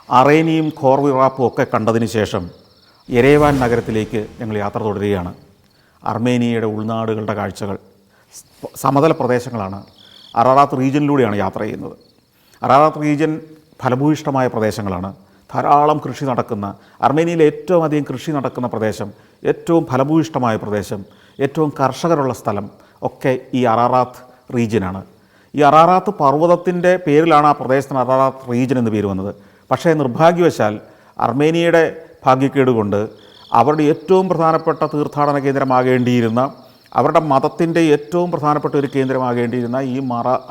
അറേനിയും ഖോർവിറാപ്പും ഒക്കെ കണ്ടതിന് ശേഷം യെരേവാൻ നഗരത്തിലേക്ക് ഞങ്ങൾ യാത്ര തുടരുകയാണ്. അർമേനിയയുടെ ഉൾനാടുകളുടെ കാഴ്ചകൾ, സമതല പ്രദേശങ്ങളാണ്. അറാറാത്ത് റീജിയനിലൂടെയാണ് യാത്ര ചെയ്യുന്നത്. അറാറാത്ത് റീജിയൻ ഫലഭൂയിഷ്ടമായ പ്രദേശങ്ങളാണ്. ധാരാളം കൃഷി നടക്കുന്ന, അർമേനിയയിലെ ഏറ്റവും അധികം കൃഷി നടക്കുന്ന പ്രദേശം, ഏറ്റവും ഫലഭൂയിഷ്ടമായ പ്രദേശം, ഏറ്റവും കർഷകരുള്ള സ്ഥലം ഒക്കെ ഈ അറാറാത്ത് റീജിയനാണ്. ഈ അറാറാത്ത് പർവ്വതത്തിൻ്റെ പേരിലാണ് ആ പ്രദേശത്തിന് അറാറാത്ത് റീജിയൻ എന്ന് പേര് വന്നത്. പക്ഷേ നിർഭാഗ്യവശാൽ അർമേനിയയുടെ ഭാഗ്യക്കേട് കൊണ്ട് അവരുടെ ഏറ്റവും പ്രധാനപ്പെട്ട തീർത്ഥാടന കേന്ദ്രമാകേണ്ടിയിരുന്ന, അവരുടെ മതത്തിൻ്റെ ഏറ്റവും പ്രധാനപ്പെട്ട ഒരു കേന്ദ്രമാകേണ്ടിയിരുന്ന ഈ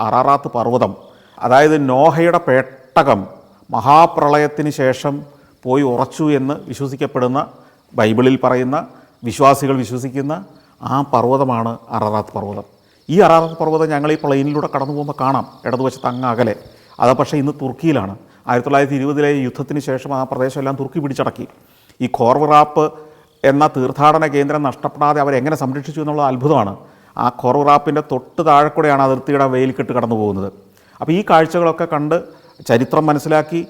അറാറാത്ത് പർവ്വതം, അതായത് നോഹയുടെ പേട്ടകം മഹാപ്രളയത്തിന് ശേഷം പോയി ഉറച്ചു എന്ന് വിശ്വസിക്കപ്പെടുന്ന, ബൈബിളിൽ പറയുന്ന, വിശ്വാസികൾ വിശ്വസിക്കുന്ന ആ പർവ്വതമാണ് അറാറാത്ത് പർവ്വതം. ഈ അറാറാത്ത് പർവ്വതം ഞങ്ങൾ ഈ പ്ലെയിനിലൂടെ കടന്നു പോകുമ്പോൾ കാണാം, ഇടതുവശത്ത് അങ്ങ് അകലെ. അത് പക്ഷേ ഇന്ന് തുർക്കിയിലാണ്. 1920 യുദ്ധത്തിന് ശേഷം ആ പ്രദേശമെല്ലാം തുർക്കി പിടിച്ചടക്കി. ഈ ഖോർവിറാപ്പ് എന്ന തീർത്ഥാടന കേന്ദ്രം നഷ്ടപ്പെടാതെ അവരെങ്ങനെ സംരക്ഷിച്ചു എന്നുള്ളത് അത്ഭുതമാണ്. ആ ഖോർവിറാപ്പിൻ്റെ തൊട്ട് താഴെ കൂടെയാണ് അതിർത്തിയുടെ വെയിൽക്കെട്ട് കടന്നു പോകുന്നത്. അപ്പോൾ ഈ കാഴ്ചകളൊക്കെ കണ്ട് ചരിത്രം മനസ്സിലാക്കി,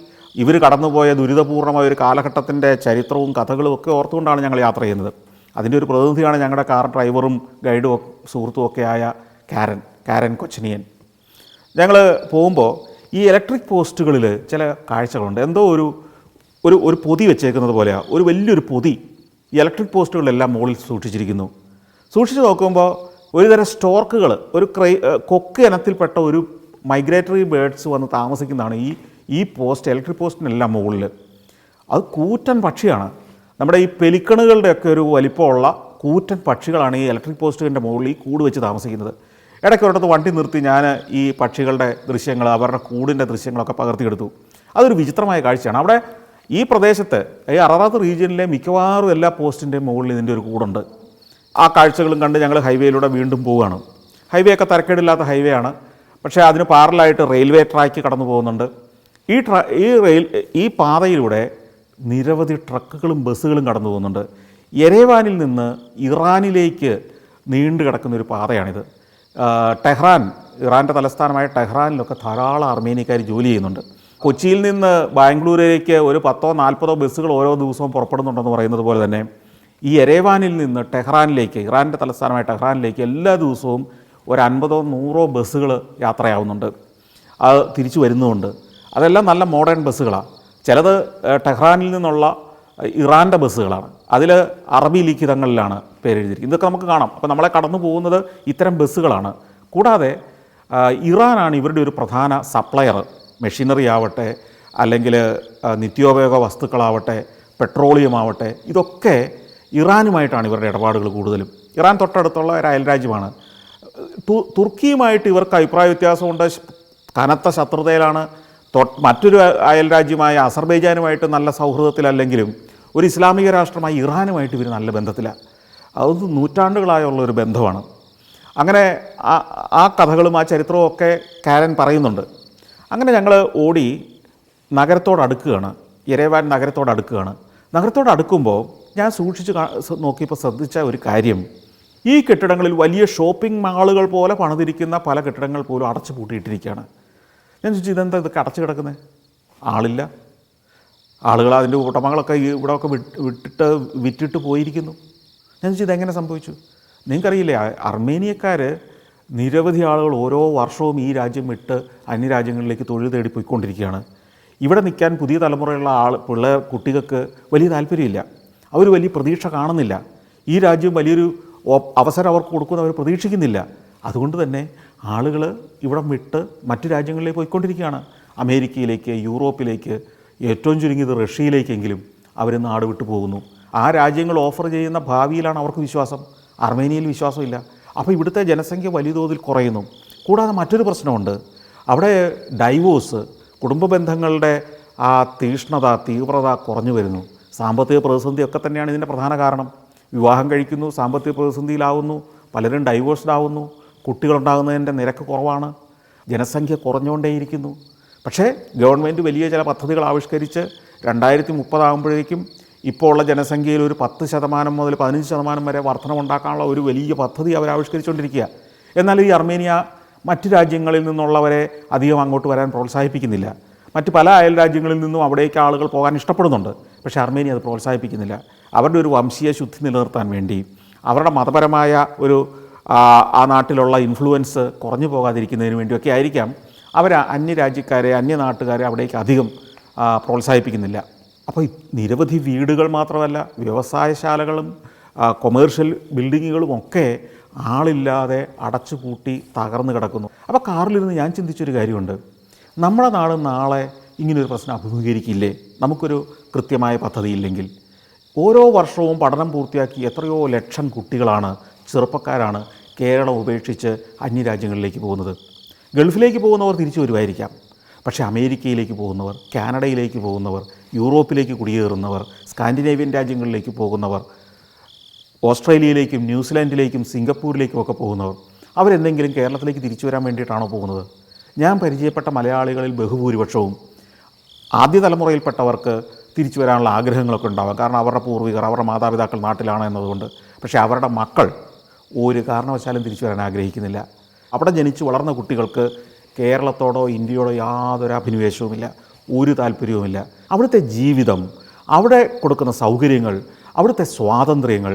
ഇവർ കടന്നുപോയ ദുരിതപൂർണമായ ഒരു കാലഘട്ടത്തിൻ്റെ ചരിത്രവും കഥകളും ഒക്കെ ഓർത്തുകൊണ്ടാണ് ഞങ്ങൾ യാത്ര ചെയ്യുന്നത്. അതിൻ്റെ ഒരു പ്രതിനിധിയാണ് ഞങ്ങളുടെ കാർ ഡ്രൈവറും ഗൈഡും സുഹൃത്തും ഒക്കെ ആയ കാരൻ കൊച്ചനിയൻ. ഞങ്ങൾ പോകുമ്പോൾ ഈ ഇലക്ട്രിക് പോസ്റ്റുകളിൽ ചില കാഴ്ചകളുണ്ട്. എന്തോ ഒരു പൊതി വെച്ചേക്കുന്നത് പോലെയാണ്. ഒരു വലിയൊരു പൊതി ഈ ഇലക്ട്രിക് പോസ്റ്റുകളിലെല്ലാം മുകളിൽ സൂക്ഷിച്ചിരിക്കുന്നു. സൂക്ഷിച്ച് നോക്കുമ്പോൾ ഒരുതരം സ്റ്റോർക്കുകൾ, കൊക്ക് ഇനത്തിൽപ്പെട്ട ഒരു മൈഗ്രേറ്ററി ബേഡ്സ് വന്ന് താമസിക്കുന്നതാണ് ഈ പോസ്റ്റ്, ഇലക്ട്രിക് പോസ്റ്റിനെല്ലാം മുകളിൽ. അത് കൂറ്റൻ പക്ഷിയാണ്. നമ്മുടെ ഈ പെലിക്കണുകളുടെയൊക്കെ ഒരു വലിപ്പമുള്ള കൂറ്റൻ പക്ഷികളാണ് ഈ ഇലക്ട്രിക് പോസ്റ്റുകളുടെ മുകളിൽ ഈ കൂട് വെച്ച് താമസിക്കുന്നത്. ഇടയ്ക്ക് ഒരിടത്ത് വണ്ടി നിർത്തി ഞാൻ ഈ പക്ഷികളുടെ ദൃശ്യങ്ങൾ, അവരുടെ കൂടിൻ്റെ ദൃശ്യങ്ങളൊക്കെ പകർത്തിയെടുത്തു. അതൊരു വിചിത്രമായ കാഴ്ചയാണ്. അവിടെ ഈ പ്രദേശത്ത്, ഈ അറാറാത്ത് റീജിയനിലെ മിക്കവാറും എല്ലാ പോസ്റ്റിൻ്റെയും മുകളിൽ ഇതിൻ്റെ ഒരു കൂടുണ്ട്. ആ കാഴ്ചകളും കണ്ട് ഞങ്ങൾ ഹൈവേയിലൂടെ വീണ്ടും പോവുകയാണ്. ഹൈവേ ഒക്കെ തരക്കേടില്ലാത്ത ഹൈവേ ആണ്. പക്ഷേ അതിന് പാരലായിട്ട് റെയിൽവേ ട്രാക്ക് കടന്നു പോകുന്നുണ്ട്. ഈ പാതയിലൂടെ നിരവധി ട്രക്കുകളും ബസ്സുകളും കടന്നു പോകുന്നുണ്ട്. യെരേവാനിൽ നിന്ന് ഇറാനിലേക്ക് നീണ്ടു കിടക്കുന്നൊരു പാതയാണിത്. ടെഹ്റാൻ, ഇറാൻ്റെ തലസ്ഥാനമായ ടെഹ്റാനിലൊക്കെ ധാരാളം അർമേനിയക്കാർ ജോലി ചെയ്യുന്നുണ്ട്. കൊച്ചിയിൽ നിന്ന് ബാംഗ്ലൂരിലേക്ക് ഒരു 10-40 ബസ്സുകൾ ഓരോ ദിവസവും പുറപ്പെടുന്നുണ്ടെന്ന് പറയുന്നത് പോലെ തന്നെ ഈ യെരേവാനിൽ നിന്ന് ടെഹ്റാനിലേക്ക്, ഇറാൻ്റെ തലസ്ഥാനമായ ടെഹ്റാനിലേക്ക് എല്ലാ ദിവസവും ഒരു 50-100 ബസ്സുകൾ യാത്രയാവുന്നുണ്ട്. അത് തിരിച്ചു വരുന്നുമുണ്ട്. അതെല്ലാം നല്ല മോഡേൺ ബസ്സുകളാണ്. ചിലത് ടെഹ്റാനിൽ നിന്നുള്ള ഇറാൻ്റെ ബസ്സുകളാണ്. അതിൽ അറബി ലിഖിതങ്ങളിലാണ് പേരെഴുതിയിരിക്കുന്നത്. ഇതൊക്കെ നമുക്ക് കാണാം. അപ്പോൾ നമ്മളെ കടന്നു പോകുന്നത് ഇത്തരം ബസ്സുകളാണ്. കൂടാതെ ഇറാനാണ് ഇവരുടെ ഒരു പ്രധാന സപ്ലയർ. മെഷീനറി ആവട്ടെ, അല്ലെങ്കിൽ നിത്യോപയോഗ വസ്തുക്കളാവട്ടെ, പെട്രോളിയം ആവട്ടെ, ഇതൊക്കെ ഇറാനുമായിട്ടാണ് ഇവരുടെ ഇടപാടുകൾ കൂടുതലും. ഇറാൻ തൊട്ടടുത്തുള്ള ഒരു അയൽരാജ്യമാണ്. തുർക്കിയുമായിട്ട് ഇവർക്ക് അഭിപ്രായ വ്യത്യാസമുണ്ട്, കനത്ത ശത്രുതയിലാണ്. മറ്റൊരു അയൽരാജ്യമായ അസർബൈജാനുമായിട്ട് നല്ല സൗഹൃദത്തിലല്ലെങ്കിലും ഒരു ഇസ്ലാമിക രാഷ്ട്രമായ ഇറാനുമായിട്ട് ഇവർ നല്ല ബന്ധത്തിലാണ്. അത് നൂറ്റാണ്ടുകളായുള്ളൊരു ബന്ധമാണ്. അങ്ങനെ ആ കഥകളും ആ ചരിത്രവും ഒക്കെ കാരൻ പറയുന്നുണ്ട്. അങ്ങനെ ഞങ്ങൾ ഓടി നഗരത്തോടടുക്കുകയാണ്. യെരേവാൻ നഗരത്തോടടുക്കുകയാണ്. നഗരത്തോടടുക്കുമ്പോൾ ഞാൻ സൂക്ഷിച്ച് നോക്കിയപ്പോൾ ശ്രദ്ധിച്ച ഒരു കാര്യം, ഈ കെട്ടിടങ്ങളിൽ വലിയ ഷോപ്പിംഗ് മാളുകൾ പോലെ പണിതിരിക്കുന്ന പല കെട്ടിടങ്ങൾ പോലും അടച്ചു പൂട്ടിയിട്ടിരിക്കുകയാണ്. ഞാൻ ചോദിച്ചു, ഇതെന്താ ഇതൊക്കെ അടച്ചു കിടക്കുന്നത്? ആളില്ല. ആളുകൾ അതിൻ്റെ ഉടമകളൊക്കെ ഇവിടെയൊക്കെ വിറ്റിട്ട് പോയിരിക്കുന്നു. ഞാൻ ചോദിച്ചു, ഇതെങ്ങനെ സംഭവിച്ചു? നിങ്ങൾക്കറിയില്ലേ, അർമേനിയക്കാർ നിരവധി ആളുകൾ ഓരോ വർഷവും ഈ രാജ്യം വിട്ട് അന്യരാജ്യങ്ങളിലേക്ക് തൊഴിൽ തേടി പോയിക്കൊണ്ടിരിക്കുകയാണ്. ഇവിടെ നിൽക്കാൻ പുതിയ തലമുറയുള്ള കുട്ടികൾക്ക് വലിയ താല്പര്യമില്ല. അവർ വലിയ പ്രതീക്ഷ കാണുന്നില്ല. ഈ രാജ്യം വലിയൊരു അവസരം അവർക്ക് കൊടുക്കുന്ന അവർ പ്രതീക്ഷിക്കുന്നില്ല. അതുകൊണ്ട് തന്നെ ആളുകൾ ഇവിടം വിട്ട് മറ്റു രാജ്യങ്ങളിലേക്ക് പോയിക്കൊണ്ടിരിക്കുകയാണ്. അമേരിക്കയിലേക്ക്, യൂറോപ്പിലേക്ക്, ഏറ്റവും ചുരുങ്ങിയത് റഷ്യയിലേക്കെങ്കിലും അവർ നാട് വിട്ടു പോകുന്നു. ആ രാജ്യങ്ങൾ ഓഫർ ചെയ്യുന്ന ഭാവിയിലാണ് അവർക്ക് വിശ്വാസം. അർമേനിയയിൽ വിശ്വാസമില്ല. അപ്പോൾ ഇവിടുത്തെ ജനസംഖ്യ വലിയ തോതിൽ കുറയുന്നു. കൂടാതെ മറ്റൊരു പ്രശ്നമുണ്ട്. അവിടെ ഡൈവോഴ്സ്, കുടുംബ ബന്ധങ്ങളുടെ ആ തീവ്രത കുറഞ്ഞു വരുന്നു. സാമ്പത്തിക പ്രതിസന്ധിയൊക്കെ തന്നെയാണ് ഇതിൻ്റെ പ്രധാന കാരണം. വിവാഹം കഴിക്കുന്നു, സാമ്പത്തിക പ്രതിസന്ധിയിലാവുന്നു, പലരും ഡൈവോഴ്സ്ഡ് ആവുന്നു, കുട്ടികളുണ്ടാകുന്നതിൻ്റെ നിരക്ക് കുറവാണ്, ജനസംഖ്യ കുറഞ്ഞുകൊണ്ടേയിരിക്കുന്നു. പക്ഷേ ഗവൺമെൻറ് വലിയ ചില പദ്ധതികൾ ആവിഷ്കരിച്ച് 2030 ആകുമ്പോഴേക്കും ഇപ്പോൾ ഉള്ള ജനസംഖ്യയിൽ ഒരു 10% മുതൽ 15% വരെ വർധനമുണ്ടാക്കാനുള്ള ഒരു വലിയ പദ്ധതി അവർ ആവിഷ്കരിച്ചുകൊണ്ടിരിക്കുക. എന്നാൽ ഈ അർമേനിയ മറ്റ് രാജ്യങ്ങളിൽ നിന്നുള്ളവരെ അധികം അങ്ങോട്ട് വരാൻ പ്രോത്സാഹിപ്പിക്കുന്നില്ല. മറ്റ് പല അയൽ രാജ്യങ്ങളിൽ നിന്നും അവിടേക്ക് ആളുകൾ പോകാൻ ഇഷ്ടപ്പെടുന്നുണ്ട്. പക്ഷേ അർമേനിയ അത് പ്രോത്സാഹിപ്പിക്കുന്നില്ല. അവരുടെ ഒരു വംശീയ ശുദ്ധി നിലനിർത്താൻ വേണ്ടി, അവരുടെ മതപരമായ ഒരു ആ നാട്ടിലുള്ള ഇൻഫ്ലുവൻസ് കുറഞ്ഞു പോകാതിരിക്കുന്നതിന് വേണ്ടിയൊക്കെ ആയിരിക്കാം അവർ അന്യരാജ്യക്കാരെ, അന്യനാട്ടുകാരെ അവിടേക്ക് അധികം പ്രോത്സാഹിപ്പിക്കുന്നില്ല. അപ്പോൾ നിരവധി വീടുകൾ മാത്രമല്ല, വ്യവസായശാലകളും കൊമേഴ്ഷ്യൽ ബിൽഡിങ്ങുകളും ഒക്കെ ആളില്ലാതെ അടച്ചുപൂട്ടി തകർന്നു കിടക്കുന്നു. അപ്പോൾ കാറിലിരുന്ന് ഞാൻ ചിന്തിച്ചൊരു കാര്യമുണ്ട്, നമ്മുടെ നാട് നാളെ ഇങ്ങനൊരു പ്രശ്നം അഭിമുഖീകരിക്കില്ലേ? നമുക്കൊരു കൃത്യമായ പദ്ധതിയില്ലെങ്കിൽ. ഓരോ വർഷവും പഠനം പൂർത്തിയാക്കി എത്രയോ ലക്ഷം കുട്ടികളാണ്, ചെറുപ്പക്കാരാണ് കേരളം ഉപേക്ഷിച്ച് അന്യരാജ്യങ്ങളിലേക്ക് പോകുന്നത്. ഗൾഫിലേക്ക് പോകുന്നവർ തിരിച്ചു വരുമായിരിക്കാം, പക്ഷേ അമേരിക്കയിലേക്ക് പോകുന്നവർ, കാനഡയിലേക്ക് പോകുന്നവർ, യൂറോപ്പിലേക്ക് കുടിയേറുന്നവർ, സ്കാൻഡിനേവിയൻ രാജ്യങ്ങളിലേക്ക് പോകുന്നവർ, ഓസ്ട്രേലിയയിലേക്കും ന്യൂസിലാൻഡിലേക്കും സിംഗപ്പൂരിലേക്കും ഒക്കെ പോകുന്നവർ, അവരെന്തെങ്കിലും കേരളത്തിലേക്ക് തിരിച്ചു വരാൻ വേണ്ടിയിട്ടാണോ പോകുന്നത്? ഞാൻ പരിചയപ്പെട്ട മലയാളികളിൽ ബഹുഭൂരിപക്ഷവും ആദ്യ തലമുറയിൽപ്പെട്ടവർക്ക് തിരിച്ചു വരാനുള്ള ആഗ്രഹങ്ങളൊക്കെ ഉണ്ടാവാം. കാരണം അവരുടെ പൂർവികർ, അവരുടെ മാതാപിതാക്കൾ നാട്ടിലാണ് എന്നതുകൊണ്ട്. പക്ഷേ അവരുടെ മക്കൾ ഒരു കാരണവശാലും തിരിച്ചു വരാൻ ആഗ്രഹിക്കുന്നില്ല. അവിടെ ജനിച്ചു വളർന്ന കുട്ടികൾക്ക് കേരളത്തോടോ ഇന്ത്യയോടോ യാതൊരു അഭിനിവേശവുമില്ല, ഒരു താല്പര്യവുമില്ല. അവിടുത്തെ ജീവിതം, അവിടെ കൊടുക്കുന്ന സൗകര്യങ്ങൾ, അവിടുത്തെ സ്വാതന്ത്ര്യങ്ങൾ,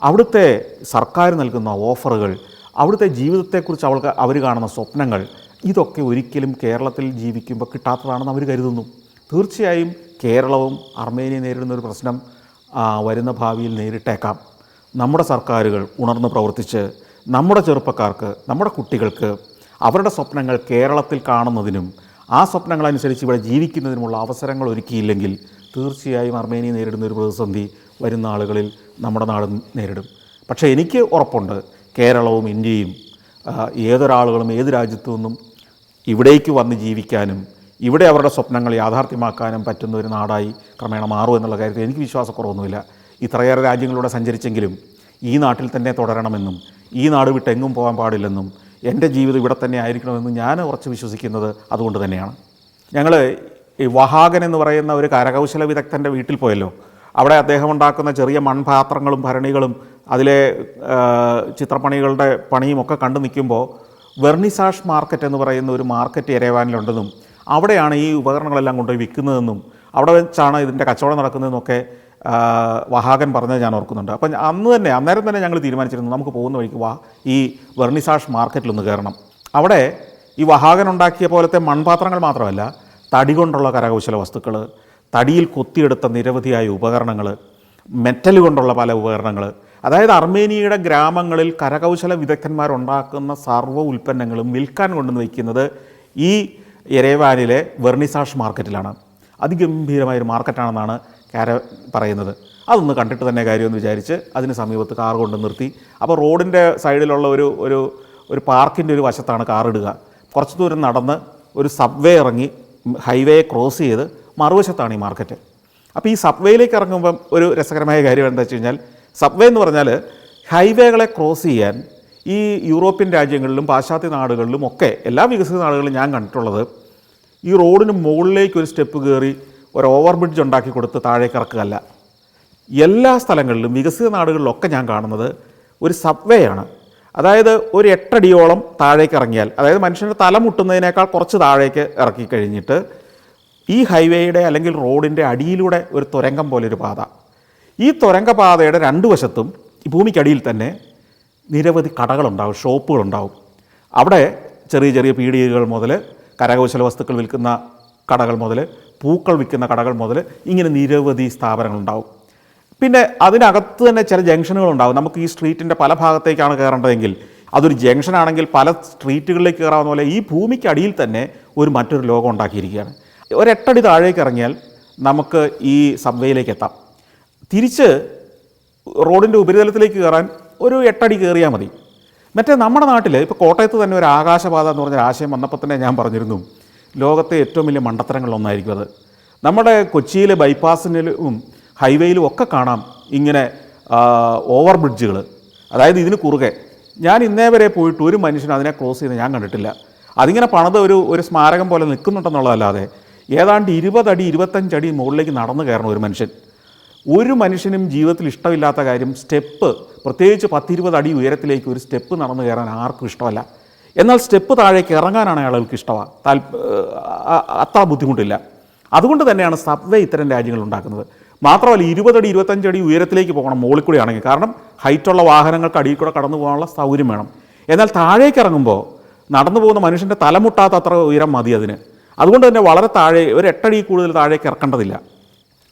അവിടുത്തെ സർക്കാർ നൽകുന്ന ഓഫറുകൾ, അവിടുത്തെ ജീവിതത്തെക്കുറിച്ച് അവർ കാണുന്ന സ്വപ്നങ്ങൾ, ഇതൊക്കെ ഒരിക്കലും കേരളത്തിൽ ജീവിക്കുമ്പോൾ കിട്ടാത്തതാണെന്ന് അവർ കരുതുന്നു. തീർച്ചയായും കേരളവും അർമേനിയ നേരിടുന്ന ഒരു പ്രശ്നം വരുന്ന ഭാവിയിൽ നേരിട്ടേക്കാം. നമ്മുടെ സർക്കാരുകൾ ഉണർന്ന് പ്രവർത്തിച്ച് നമ്മുടെ ചെറുപ്പക്കാർക്ക്, നമ്മുടെ കുട്ടികൾക്ക് അവരുടെ സ്വപ്നങ്ങൾ കേരളത്തിൽ കാണുന്നതിനും ആ സ്വപ്നങ്ങളനുസരിച്ച് ഇവിടെ ജീവിക്കുന്നതിനുമുള്ള അവസരങ്ങൾ ഒരുക്കിയില്ലെങ്കിൽ തീർച്ചയായും അർമേനിയ നേരിടുന്ന ഒരു പ്രതിസന്ധി വരുന്ന ആളുകളിൽ നമ്മുടെ നാട് നേരിടും. പക്ഷേ എനിക്ക് ഉറപ്പുണ്ട്, കേരളവും ഇന്ത്യയും ഏതൊരാളുകളും ഏത് രാജ്യത്തു നിന്നും ഇവിടേക്ക് വന്ന് ജീവിക്കാനും ഇവിടെ അവരുടെ സ്വപ്നങ്ങൾ യാഥാർത്ഥ്യമാക്കാനും പറ്റുന്ന ഒരു നാടായി ക്രമേണ മാറും എന്നുള്ള കാര്യത്തിൽ എനിക്ക് വിശ്വാസക്കുറവൊന്നുമില്ല. ഇത്രയേറെ രാജ്യങ്ങളിലൂടെ സഞ്ചരിച്ചെങ്കിലും ഈ നാട്ടിൽ തന്നെ തുടരണമെന്നും ഈ നാട് വിട്ടെങ്ങും പോകാൻ പാടില്ലെന്നും എൻ്റെ ജീവിതം ഇവിടെ തന്നെ ആയിരിക്കണമെന്നും ഞാൻ ഉറച്ച് വിശ്വസിക്കുന്നത് അതുകൊണ്ട് തന്നെയാണ്. ഞങ്ങൾ ഈ വഹാഗൻ എന്ന് പറയുന്ന ഒരു കരകൗശല വിദഗ്ധൻ്റെ വീട്ടിൽ പോയല്ലോ. അവിടെ അദ്ദേഹം ഉണ്ടാക്കുന്ന ചെറിയ മൺപാത്രങ്ങളും ഭരണികളും അതിലെ ചിത്രപ്പണികളുടെ പണിയും ഒക്കെ കണ്ടു നിൽക്കുമ്പോൾ വെർണിസാഷ് മാർക്കറ്റ് എന്ന് പറയുന്ന ഒരു മാർക്കറ്റ് യെരേവാനിലുണ്ടെന്നും അവിടെയാണ് ഈ ഉപകരണങ്ങളെല്ലാം കൊണ്ടുപോയി വിൽക്കുന്നതെന്നും അവിടെ വെച്ചാണ് ഇതിൻ്റെ കച്ചവടം നടക്കുന്നതെന്നൊക്കെ വഹാഗൻ പറഞ്ഞത് ഞാൻ ഓർക്കുന്നുണ്ട്. അപ്പം അന്നേരം തന്നെ ഞങ്ങൾ തീരുമാനിച്ചിരുന്നു, നമുക്ക് പോകുന്ന വഴിക്ക് ഈ വെർണിസാഷ് മാർക്കറ്റിലൊന്ന് കയറണം. അവിടെ ഈ വഹാഗൻ ഉണ്ടാക്കിയ പോലത്തെ മൺപാത്രങ്ങൾ മാത്രമല്ല, തടി കൊണ്ടുള്ള കരകൗശല വസ്തുക്കൾ, തടിയിൽ കൊത്തിയെടുത്ത നിരവധിയായ ഉപകരണങ്ങൾ, മെറ്റൽ കൊണ്ടുള്ള പല ഉപകരണങ്ങൾ, അതായത് അർമേനിയയുടെ ഗ്രാമങ്ങളിൽ കരകൗശല വിദഗ്ധന്മാരുണ്ടാക്കുന്ന സർവ്വ ഉൽപ്പന്നങ്ങളും വിൽക്കാൻ കൊണ്ടുവന്ന് വയ്ക്കുന്നത് ഈ യെരേവാനിലെ വെർണിസാഷ് മാർക്കറ്റിലാണ്. അതിഗംഭീരമായൊരു മാർക്കറ്റാണെന്നാണ് പറയുന്നത്. അതൊന്ന് കണ്ടിട്ട് തന്നെ കാര്യമെന്ന് വിചാരിച്ച് അതിന് സമീപത്ത് കാർ കൊണ്ട് നിർത്തി. അപ്പോൾ റോഡിൻ്റെ സൈഡിലുള്ള ഒരു പാർക്കിൻ്റെ ഒരു വശത്താണ് കാറിടുക. കുറച്ച് ദൂരം നടന്ന് ഒരു സബ്വേ ഇറങ്ങി ഹൈവേ ക്രോസ് ചെയ്ത് മറുവശത്താണ് ഈ മാർക്കറ്റ്. അപ്പോൾ ഈ സബ്വേയിലേക്ക് ഇറങ്ങുമ്പം ഒരു രസകരമായ കാര്യം എന്താ വെച്ച് കഴിഞ്ഞാൽ, സബ്വേ എന്ന് പറഞ്ഞാൽ ഹൈവേകളെ ക്രോസ് ചെയ്യാൻ ഈ യൂറോപ്യൻ രാജ്യങ്ങളിലും പാശ്ചാത്യ നാടുകളിലും ഒക്കെ എല്ലാ വികസിത നാടുകളിലും ഞാൻ കണ്ടിട്ടുള്ളത് ഈ റോഡിന് മുകളിലേക്ക് ഒരു സ്റ്റെപ്പ് കയറി ഒരു ഓവർ ബ്രിഡ്ജ് ഉണ്ടാക്കി കൊടുത്ത് താഴേക്ക് ഇറക്കുകയല്ല. എല്ലാ സ്ഥലങ്ങളിലും വികസിത നാടുകളിലൊക്കെ ഞാൻ കാണുന്നത് ഒരു സബ്വേ ആണ്. അതായത് ഒരു 8 അടിയോളം താഴേക്ക് ഇറങ്ങിയാൽ, അതായത് മനുഷ്യൻ്റെ തല മുട്ടുന്നതിനേക്കാൾ കുറച്ച് താഴേക്ക് ഇറക്കി കഴിഞ്ഞിട്ട് ഈ ഹൈവേയുടെ അല്ലെങ്കിൽ റോഡിൻ്റെ അടിയിലൂടെ ഒരു തുരങ്കം പോലൊരു പാത. ഈ തുരങ്ക പാതയുടെ 2 വശത്തും ഈ ഭൂമിക്കടിയിൽ തന്നെ നിരവധി കടകളുണ്ടാവും, ഷോപ്പുകളുണ്ടാവും. അവിടെ ചെറിയ ചെറിയ പീടികകൾ മുതൽ കരകൗശല വസ്തുക്കൾ വിൽക്കുന്ന കടകൾ മുതൽ പൂക്കൾ വിൽക്കുന്ന കടകൾ മുതൽ ഇങ്ങനെ നിരവധി സ്ഥാപനങ്ങളുണ്ടാവും. പിന്നെ അതിനകത്ത് തന്നെ ചില ജംഗ്ഷനുകളുണ്ടാകും. നമുക്ക് ഈ സ്ട്രീറ്റിൻ്റെ പല ഭാഗത്തേക്കാണ് കയറേണ്ടതെങ്കിൽ അതൊരു ജംഗ്ഷനാണെങ്കിൽ പല സ്ട്രീറ്റുകളിലേക്ക് കയറാവുന്ന പോലെ ഈ ഭൂമിക്കടിയിൽ തന്നെ മറ്റൊരു ലോകം ഉണ്ടാക്കിയിരിക്കുകയാണ്. ഒരു 8 അടി താഴേക്ക് ഇറങ്ങിയാൽ നമുക്ക് ഈ സബ്വേയിലേക്ക് എത്താം. തിരിച്ച് റോഡിൻ്റെ ഉപരിതലത്തിലേക്ക് കയറാൻ ഒരു 8 അടി കയറിയാൽ മതി. മറ്റേ നമ്മുടെ നാട്ടിൽ ഇപ്പോൾ കോട്ടയത്ത് തന്നെ ഒരു ആകാശപാത എന്ന് പറഞ്ഞൊരു ആശയം വന്നപ്പോൾ തന്നെ ഞാൻ പറഞ്ഞിരുന്നു, ലോകത്തെ ഏറ്റവും വലിയ മണ്ടത്തരങ്ങളിലൊന്നായിരിക്കും അത്. നമ്മുടെ കൊച്ചിയിലെ ബൈപ്പാസിനും ഹൈവേയിലും ഒക്കെ കാണാം ഇങ്ങനെ ഓവർ ബ്രിഡ്ജുകൾ. അതായത് ഇതിന് കുറുകെ ഞാൻ ഇന്നേ വരെ പോയിട്ട് ഒരു മനുഷ്യൻ അതിനെ ക്രോസ് ചെയ്യുന്നത് ഞാൻ കണ്ടിട്ടില്ല. അതിങ്ങനെ പണിത് ഒരു സ്മാരകം പോലെ നിൽക്കുന്നുണ്ടെന്നുള്ളതല്ലാതെ ഏതാണ്ട് 20 അടി 25 അടി മുകളിലേക്ക് നടന്നു കയറണം ഒരു മനുഷ്യൻ. ഒരു മനുഷ്യനും ജീവിതത്തിൽ ഇഷ്ടമില്ലാത്ത കാര്യം സ്റ്റെപ്പ്, പ്രത്യേകിച്ച് 10-20 അടി ഉയരത്തിലേക്ക് ഒരു സ്റ്റെപ്പ് നടന്നു കയറാൻ ആർക്കും ഇഷ്ടമല്ല. എന്നാൽ സ്റ്റെപ്പ് താഴേക്ക് ഇറങ്ങാനാണ് ആളുകൾക്ക് ഇഷ്ടമാണ്, അത്ര ബുദ്ധിമുട്ടില്ല. അതുകൊണ്ട് തന്നെയാണ് സബ്വേ ഇത്തരം രാജ്യങ്ങൾ ഉണ്ടാക്കുന്നത്. മാത്രമല്ല 20 അടി 25 അടി ഉയരത്തിലേക്ക് പോകണം മുകളിൽ കൂടി ആണെങ്കിൽ, കാരണം ഹൈറ്റുള്ള വാഹനങ്ങൾക്ക് അടിയിൽ കൂടെ കടന്നു പോകാനുള്ള സൗകര്യം വേണം. എന്നാൽ താഴേക്ക് ഇറങ്ങുമ്പോൾ നടന്നു പോകുന്ന മനുഷ്യൻ്റെ തലമുട്ടാത്ത അത്ര ഉയരം മതി അതിന്. അതുകൊണ്ട് തന്നെ വളരെ താഴെ, ഒരു 8 അടി കൂടുതൽ താഴേക്ക് ഇറക്കേണ്ടതില്ല.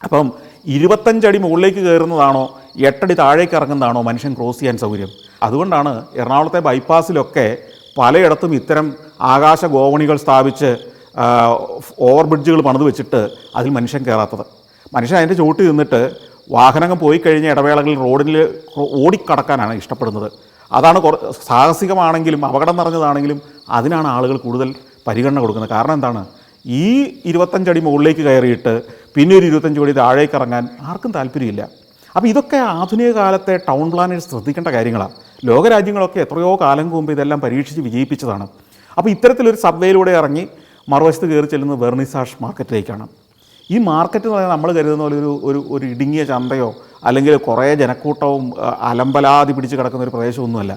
അപ്പം 25 അടി മുകളിലേക്ക് കയറുന്നതാണോ 8 അടി താഴേക്ക് ഇറങ്ങുന്നതാണോ മനുഷ്യൻ ക്രോസ് ചെയ്യാൻ സൗകര്യം? അതുകൊണ്ടാണ് എറണാകുളത്തെ ബൈപ്പാസിലൊക്കെ പലയിടത്തും ഇത്തരം ആകാശ ഗോവണികൾ സ്ഥാപിച്ച് ഓവർ ബ്രിഡ്ജുകൾ പണിത് വെച്ചിട്ട് അതിൽ മനുഷ്യൻ കയറാത്തത്. മനുഷ്യൻ അതിൻ്റെ ചുവട്ടിൽ നിന്നിട്ട് വാഹനങ്ങൾ പോയി കഴിഞ്ഞ ഇടവേളകളിൽ റോഡിൽ ഓടിക്കടക്കാനാണ് ഇഷ്ടപ്പെടുന്നത്. അതാണ് സാഹസികമാണെങ്കിലും അപകടം നിറഞ്ഞതാണെങ്കിലും അതിനാണ് ആളുകൾ കൂടുതൽ പരിഗണന കൊടുക്കുന്നത്. കാരണം എന്താണ്, ഈ 25 അടി മുകളിലേക്ക് കയറിയിട്ട് പിന്നെ ഒരു 25 അടി താഴേക്ക് ഇറങ്ങാൻ ആർക്കും താല്പര്യമില്ല. അപ്പോൾ ഇതൊക്കെ ആധുനിക കാലത്തെ ടൗൺ പ്ലാനേഴ്സ് ശ്രദ്ധിക്കേണ്ട കാര്യങ്ങളാണ്. ലോകരാജ്യങ്ങളൊക്കെ എത്രയോ കാലം മുമ്പ് ഇതെല്ലാം പരീക്ഷിച്ച് വിജയിപ്പിച്ചതാണ്. അപ്പോൾ ഇത്തരത്തിലൊരു സബ്വേയിലൂടെ ഇറങ്ങി മറുവശത്ത് കയറി ചെല്ലുന്നത് വെർണിസാഷ് മാർക്കറ്റിലേക്കാണ്. ഈ മാർക്കറ്റ് എന്ന് പറഞ്ഞാൽ നമ്മൾ കരുതുന്ന പോലെ ഒരു ഇടുങ്ങിയ ചന്തയോ അല്ലെങ്കിൽ കുറേ ജനക്കൂട്ടവും അലമ്പലാതി പിടിച്ച് കിടക്കുന്ന ഒരു പ്രദേശമൊന്നുമല്ല.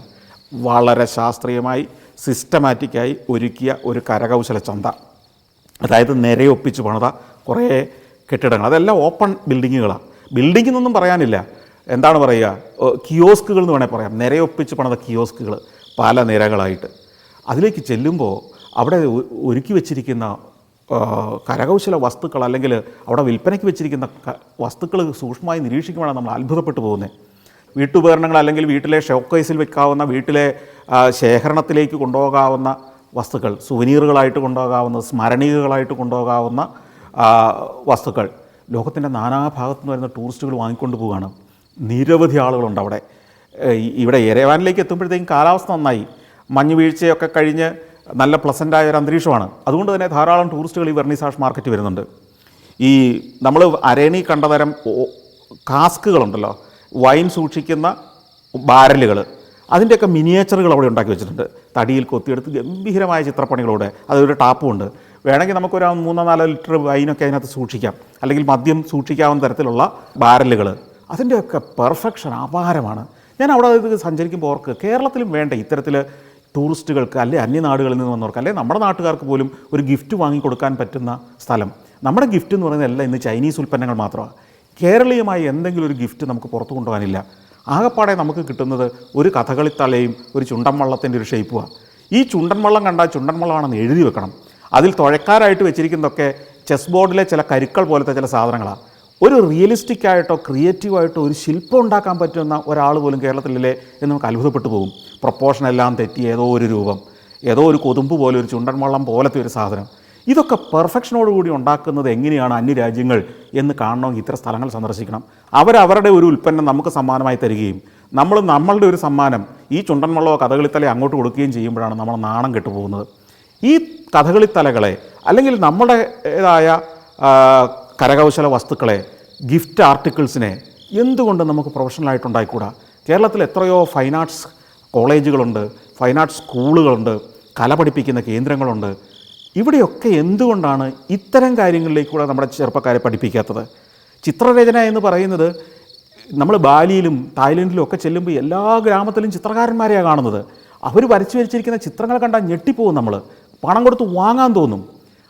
വളരെ ശാസ്ത്രീയമായി സിസ്റ്റമാറ്റിക്കായി ഒരുക്കിയ ഒരു കരകൗശല ചന്ത. അതായത് നിരയൊപ്പിച്ച് പണിത കുറേ കെട്ടിടങ്ങൾ, അതെല്ലാം ഓപ്പൺ ബിൽഡിങ്ങുകളാണ്. ബിൽഡിംഗ് എന്നൊന്നും പറയാനില്ല, എന്താണ് പറയുക, കിയോസ്കുകൾ എന്ന് വേണേൽ പറയാം. നിരയൊപ്പിച്ച് പണിത കിയോസ്കുകൾ പല നിരകളായിട്ട്. അതിലേക്ക് ചെല്ലുമ്പോൾ അവിടെ ഒരുക്കി വെച്ചിരിക്കുന്ന കരകൗശല വസ്തുക്കൾ അല്ലെങ്കിൽ അവിടെ വിൽപ്പനയ്ക്ക് വെച്ചിരിക്കുന്ന വസ്തുക്കൾ സൂക്ഷ്മമായി നിരീക്ഷിക്കുമ്പോഴാണ് നമ്മൾ അത്ഭുതപ്പെട്ടു പോകുന്നത്. വീട്ടുപകരണങ്ങൾ അല്ലെങ്കിൽ വീട്ടിലെ ഷോക്കേസിൽ വെക്കാവുന്ന, വീട്ടിലെ ശേഖരണത്തിലേക്ക് കൊണ്ടുപോകാവുന്ന വസ്തുക്കൾ, സുവനീറുകളായിട്ട് കൊണ്ടുപോകാവുന്ന, സ്മരണീയകളായിട്ട് കൊണ്ടുപോകാവുന്ന വസ്തുക്കൾ ലോകത്തിൻ്റെ നാനാഭാഗത്തു നിന്ന് വരുന്ന ടൂറിസ്റ്റുകൾ വാങ്ങിക്കൊണ്ട് പോവുകയാണ്. നിരവധി ആളുകളുണ്ട് അവിടെ. ഇവിടെ യെരവാനിലേക്ക് എത്തുമ്പോഴത്തേക്കും കാലാവസ്ഥ നന്നായി, മഞ്ഞ് വീഴ്ചയൊക്കെ കഴിഞ്ഞ് നല്ല പ്ലസൻ്റായ ഒരു അന്തരീക്ഷമാണ്. അതുകൊണ്ട് തന്നെ ധാരാളം ടൂറിസ്റ്റുകൾ ഈ വെർണിസാഷ് മാർക്കറ്റ് വരുന്നുണ്ട്. ഈ നമ്മൾ അരേണി കണ്ട തരം കാസ്കുകളുണ്ടല്ലോ, വൈൻ സൂക്ഷിക്കുന്ന ബാരലുകൾ, അതിൻ്റെയൊക്കെ മിനിയേച്ചറുകൾ അവിടെ ഉണ്ടാക്കി വെച്ചിട്ടുണ്ട്. തടിയിൽ കൊത്തിയെടുത്ത് ഗംഭീരമായ ചിത്രപ്പണികളോടെ. അതൊരു ടാപ്പുമുണ്ട്. വേണമെങ്കിൽ നമുക്കൊരു 3-4 ലിറ്റർ വൈനൊക്കെ അതിനകത്ത് സൂക്ഷിക്കാം, അല്ലെങ്കിൽ മദ്യം സൂക്ഷിക്കാവുന്ന തരത്തിലുള്ള ബാരലുകൾ. അതിൻ്റെയൊക്കെ പെർഫെക്ഷൻ അപാരമാണ്. ഞാൻ അവിടെ ഇത് സഞ്ചരിക്കുമ്പോൾ ഓർക്ക് കേരളത്തിലും വേണ്ട ഇത്തരത്തിൽ ടൂറിസ്റ്റുകൾക്ക്, അല്ലെ അന്യനാടുകളിൽ നിന്ന് വന്നവർക്ക്, അല്ലെ നമ്മുടെ നാട്ടുകാർക്ക് പോലും ഒരു ഗിഫ്റ്റ് വാങ്ങിക്കൊടുക്കാൻ പറ്റുന്ന സ്ഥലം. നമ്മുടെ ഗിഫ്റ്റ് എന്ന് പറയുന്നതല്ല ഇന്ന് ചൈനീസ് ഉൽപ്പന്നങ്ങൾ മാത്രമാണ്. കേരളീയമായി എന്തെങ്കിലും ഒരു ഗിഫ്റ്റ് നമുക്ക് പുറത്തു കൊണ്ടുപോകാനില്ല. ആകെപ്പാടെ നമുക്ക് കിട്ടുന്നത് ഒരു കഥകളിത്തലയും ഒരു ചുണ്ടൻ വള്ളത്തിൻ്റെ ഒരു ഷേപ്പുമാണ്. ഈ ചുണ്ടൻ വള്ളം കണ്ടാൽ ചുണ്ടൻ വള്ളമാണെന്ന് എഴുതി വെക്കണം. അതിൽ തുഴക്കാരായിട്ട് വെച്ചിരിക്കുന്നതൊക്കെ ചെസ് ബോർഡിലെ ചില കരുക്കൾ പോലത്തെ ചില സാധനങ്ങളാണ്. ഒരു റിയലിസ്റ്റിക്കായിട്ടോ ക്രിയേറ്റീവായിട്ടോ ഒരു ശില്പം ഉണ്ടാക്കാൻ പറ്റുന്ന ഒരാൾ പോലും കേരളത്തിലില്ലേ എന്ന് നമുക്ക് അത്ഭുതപ്പെട്ടു പോകും. പ്രൊപ്പോർഷൻ എല്ലാം തെറ്റി ഏതോ ഒരു രൂപം, ഏതോ ഒരു കൊതുമ്പ് പോലെ, ഒരു ചുണ്ടൻ വള്ളം പോലത്തെ ഒരു സാധനം. ഇതൊക്കെ പെർഫെക്ഷനോടുകൂടി ഉണ്ടാക്കുന്നത് എങ്ങനെയാണ് അന്യരാജ്യങ്ങൾ എന്ന് കാണണമെങ്കിൽ ഇത്തരം സ്ഥലങ്ങൾ സന്ദർശിക്കണം. അവരവരുടെ ഒരു ഉൽപ്പന്നം നമുക്ക് സമ്മാനമായി തരികയും നമ്മളുടെ ഒരു സമ്മാനം ഈ ചുണ്ടൻ വള്ളമോ കഥകളിത്തലയോ അങ്ങോട്ട് കൊടുക്കുകയും ചെയ്യുമ്പോഴാണ് നമ്മൾ നാണം കെട്ടുപോകുന്നത്. ഈ കഥകളിത്തലകളെ അല്ലെങ്കിൽ നമ്മുടേതായ കരകൗശല വസ്തുക്കളെ, ഗിഫ്റ്റ് ആർട്ടിക്കിൾസിനെ എന്തുകൊണ്ട് നമുക്ക് പ്രൊഫഷണലായിട്ടുണ്ടായിക്കൂടാ? കേരളത്തിൽ എത്രയോ ഫൈൻ ആർട്സ് കോളേജുകളുണ്ട്, ഫൈൻ ആർട്സ് സ്കൂളുകളുണ്ട്, കല പഠിപ്പിക്കുന്ന കേന്ദ്രങ്ങളുണ്ട്. ഇവിടെയൊക്കെ എന്തുകൊണ്ടാണ് ഇത്തരം കാര്യങ്ങളിലേക്കൂടെ നമ്മുടെ ചെറുപ്പക്കാരെ പഠിപ്പിക്കാത്തത്? ചിത്രരചന എന്ന് പറയുന്നത് നമ്മൾ ബാലിയിലും തായ്ലൻഡിലും ഒക്കെ ചെല്ലുമ്പോൾ എല്ലാ ഗ്രാമത്തിലും ചിത്രകാരന്മാരെയാണ് കാണുന്നത്. അവർ വരച്ചു വരച്ചിരിക്കുന്ന ചിത്രങ്ങൾ കണ്ടാൽ ഞെട്ടിപ്പോകും. നമ്മൾ പണം കൊടുത്ത് വാങ്ങാൻ തോന്നും.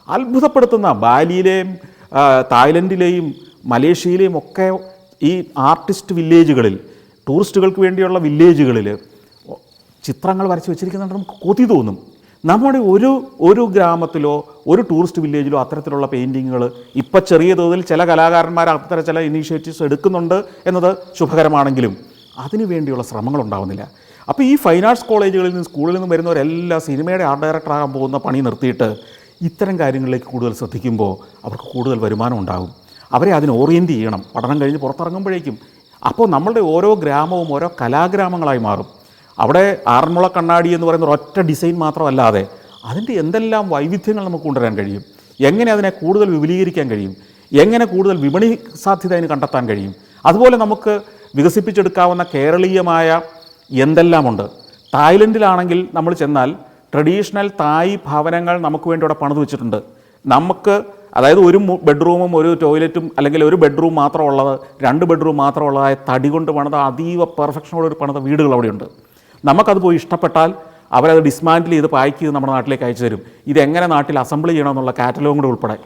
അത്ഭുതപ്പെടുത്തുന്ന ബാലിയിലെയും തായ്ലൻഡിലെയും മലേഷ്യയിലെയും ഒക്കെ ഈ ആർട്ടിസ്റ്റ് വില്ലേജുകളിൽ, ടൂറിസ്റ്റുകൾക്ക് വേണ്ടിയുള്ള വില്ലേജുകളിൽ ചിത്രങ്ങൾ വരച്ച് വെച്ചിരിക്കുന്നുണ്ട്. നമുക്ക് കൊതി തോന്നും. നമ്മുടെ ഒരു ഗ്രാമത്തിലോ ഒരു ടൂറിസ്റ്റ് വില്ലേജിലോ അത്തരത്തിലുള്ള പെയിൻറ്റിങ്ങുകൾ ഇപ്പം ചെറിയ തോതിൽ ചില കലാകാരന്മാർ അത്തരം ചില ഇനീഷ്യേറ്റീവ്സ് എടുക്കുന്നുണ്ട് എന്നത് ശുഭകരമാണെങ്കിലും അതിനു വേണ്ടിയുള്ള ശ്രമങ്ങൾ ഉണ്ടാകുന്നില്ല. അപ്പോൾ ഈ ഫൈൻ ആർട്സ് കോളേജുകളിൽ നിന്ന്, സ്കൂളിൽ നിന്നും വരുന്നവരെല്ലാം സിനിമയുടെ ആർട്ട് ഡയറക്ടറാകാൻ പോകുന്ന പണി നിർത്തിയിട്ട് ഇത്തരം കാര്യങ്ങളിലേക്ക് കൂടുതൽ ശ്രദ്ധിക്കുമ്പോൾ അവർക്ക് കൂടുതൽ വരുമാനം ഉണ്ടാകും. അവരെ അതിന് ഓറിയൻറ്റ് ചെയ്യണം പഠനം കഴിഞ്ഞ് പുറത്തിറങ്ങുമ്പോഴേക്കും. അപ്പോൾ നമ്മളുടെ ഓരോ ഗ്രാമവും ഓരോ കലാഗ്രാമങ്ങളായി മാറും. അവിടെ ആറന്മുള കണ്ണാടി എന്ന് പറയുന്ന ഒരൊറ്റ ഡിസൈൻ മാത്രമല്ലാതെ അതിൻ്റെ എന്തെല്ലാം വൈവിധ്യങ്ങൾ നമുക്ക് കൊണ്ടുവരാൻ കഴിയും, എങ്ങനെ അതിനെ കൂടുതൽ വിപുലീകരിക്കാൻ കഴിയും, എങ്ങനെ കൂടുതൽ വിപണി സാധ്യത അതിന് കണ്ടെത്താൻ കഴിയും. അതുപോലെ നമുക്ക് വികസിപ്പിച്ചെടുക്കാവുന്ന കേരളീയമായ എന്തെല്ലാമുണ്ട്. തായ്ലൻഡിലാണെങ്കിൽ നമ്മൾ ചെന്നാൽ ട്രഡീഷണൽ തായ് ഭവനങ്ങൾ നമുക്ക് വേണ്ടി അവിടെ പണിത് വെച്ചിട്ടുണ്ട്. നമുക്ക് അതായത് ഒരു ബെഡ്റൂമും ഒരു ടോയ്ലറ്റും അല്ലെങ്കിൽ ഒരു ബെഡ്റൂം മാത്രമുള്ളത്, 2 ബെഡ്റൂം മാത്രമുള്ളതായ തടി കൊണ്ട് പണിത അതീവ പെർഫെക്ഷനോടൊരു പണിത വീടുകൾ അവിടെയുണ്ട്. നമുക്കത് പോയി ഇഷ്ടപ്പെട്ടാൽ അവരത് ഡിസ്മാൻറ്റിൽ ചെയ്ത് പാക്ക് ചെയ്ത് നമ്മുടെ നാട്ടിലേക്ക് അയച്ചു തരും. ഇതെങ്ങനെ നാട്ടിൽ അസംബിൾ ചെയ്യണമെന്നുള്ള കാറ്റലോഗും കൂടെ ഉൾപ്പെടെ.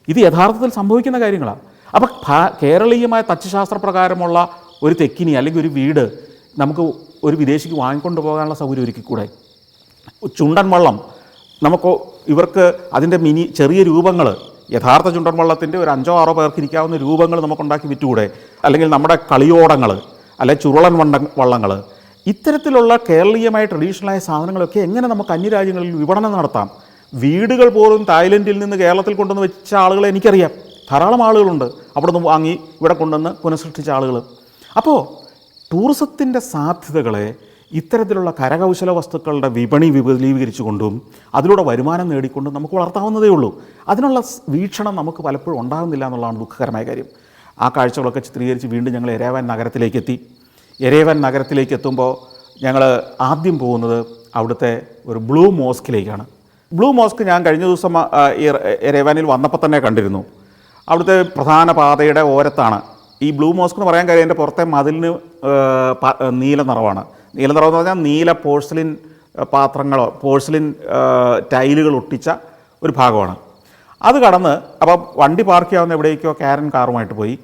ഇത് യഥാർത്ഥത്തിൽ സംഭവിക്കുന്ന കാര്യങ്ങളാണ്. അപ്പോൾ കേരളീയമായ തച്ചുശാസ്ത്രപ്രകാരമുള്ള ഒരു തെക്കിനി അല്ലെങ്കിൽ ഒരു വീട് നമുക്ക് ഒരു വിദേശിക്ക് വാങ്ങിക്കൊണ്ട് പോകാനുള്ള സൗകര്യം ഒരുക്കിക്കൂടെ? ചുണ്ടൻ വള്ളം നമുക്ക് ഇവർക്ക് അതിൻ്റെ ചെറിയ രൂപങ്ങൾ, യഥാർത്ഥ ചുണ്ടൻ വള്ളത്തിൻ്റെ ഒരു 5-6 പേർക്ക് ഇരിക്കാവുന്ന രൂപങ്ങൾ നമുക്കുണ്ടാക്കി വിറ്റുകൂടെ? അല്ലെങ്കിൽ നമ്മുടെ കളിയോടങ്ങൾ, അല്ലെങ്കിൽ ചുരുളൻ വള്ളങ്ങൾ, ഇത്തരത്തിലുള്ള കേരളീയമായ ട്രഡീഷണലായ സാധനങ്ങളൊക്കെ എങ്ങനെ നമുക്ക് അന്യരാജ്യങ്ങളിൽ വിപണനം നടത്താം? വീടുകൾ പോലും തായ്ലൻഡിൽ നിന്ന് കേരളത്തിൽ കൊണ്ടുവന്ന് വെച്ച ആളുകളെ എനിക്കറിയാം. ധാരാളം ആളുകളുണ്ട് അവിടെ നിന്ന് വാങ്ങി ഇവിടെ കൊണ്ടുവന്ന് പുനഃസൃഷ്ടിച്ച ആളുകൾ. അപ്പോൾ ടൂറിസത്തിൻ്റെ സാധ്യതകളെ ഇത്തരത്തിലുള്ള കരകൗശല വസ്തുക്കളുടെ വിപണി വിപുലീകരിച്ചുകൊണ്ടും അതിലൂടെ വരുമാനം നേടിക്കൊണ്ടും നമുക്ക് വളർത്താവുന്നതേ ഉള്ളൂ. അതിനുള്ള വീക്ഷണം നമുക്ക് പലപ്പോഴും ഉണ്ടാകുന്നില്ല എന്നുള്ളതാണ് ദുഃഖകരമായ കാര്യം. ആ കാഴ്ചകളൊക്കെ ചിത്രീകരിച്ച് വീണ്ടും ഞങ്ങൾ എരേവാൻ നഗരത്തിലേക്ക് എത്തി. എരേവാൻ നഗരത്തിലേക്ക് എത്തുമ്പോൾ ഞങ്ങൾ ആദ്യം പോകുന്നത് അവിടുത്തെ ഒരു ബ്ലൂ മോസ്കിലേക്കാണ്. ബ്ലൂ മോസ്ക് ഞാൻ കഴിഞ്ഞ ദിവസം എരേവാനിൽ വന്നപ്പോൾ തന്നെ കണ്ടിരുന്നു. അവിടുത്തെ പ്രധാന പാതയുടെ ഓരത്താണ് ഈ ബ്ലൂ മോസ്ക് എന്ന് പറയാൻ കാര്യം. എൻ്റെ പുറത്തെ മതിലിന് നീല നിറമാണ്. നീല നിറം എന്ന് പറഞ്ഞാൽ നീല പോഴ്സലിൻ പാത്രങ്ങളോ പോഴ്സലിൻ ടൈലുകൾ ഒട്ടിച്ച ഒരു ഭാഗമാണ്. അത് കടന്ന് അപ്പോൾ വണ്ടി പാർക്ക് ചെയ്യാവുന്ന എവിടേക്കോ കാരൻ കാറുമായിട്ട് പോയി.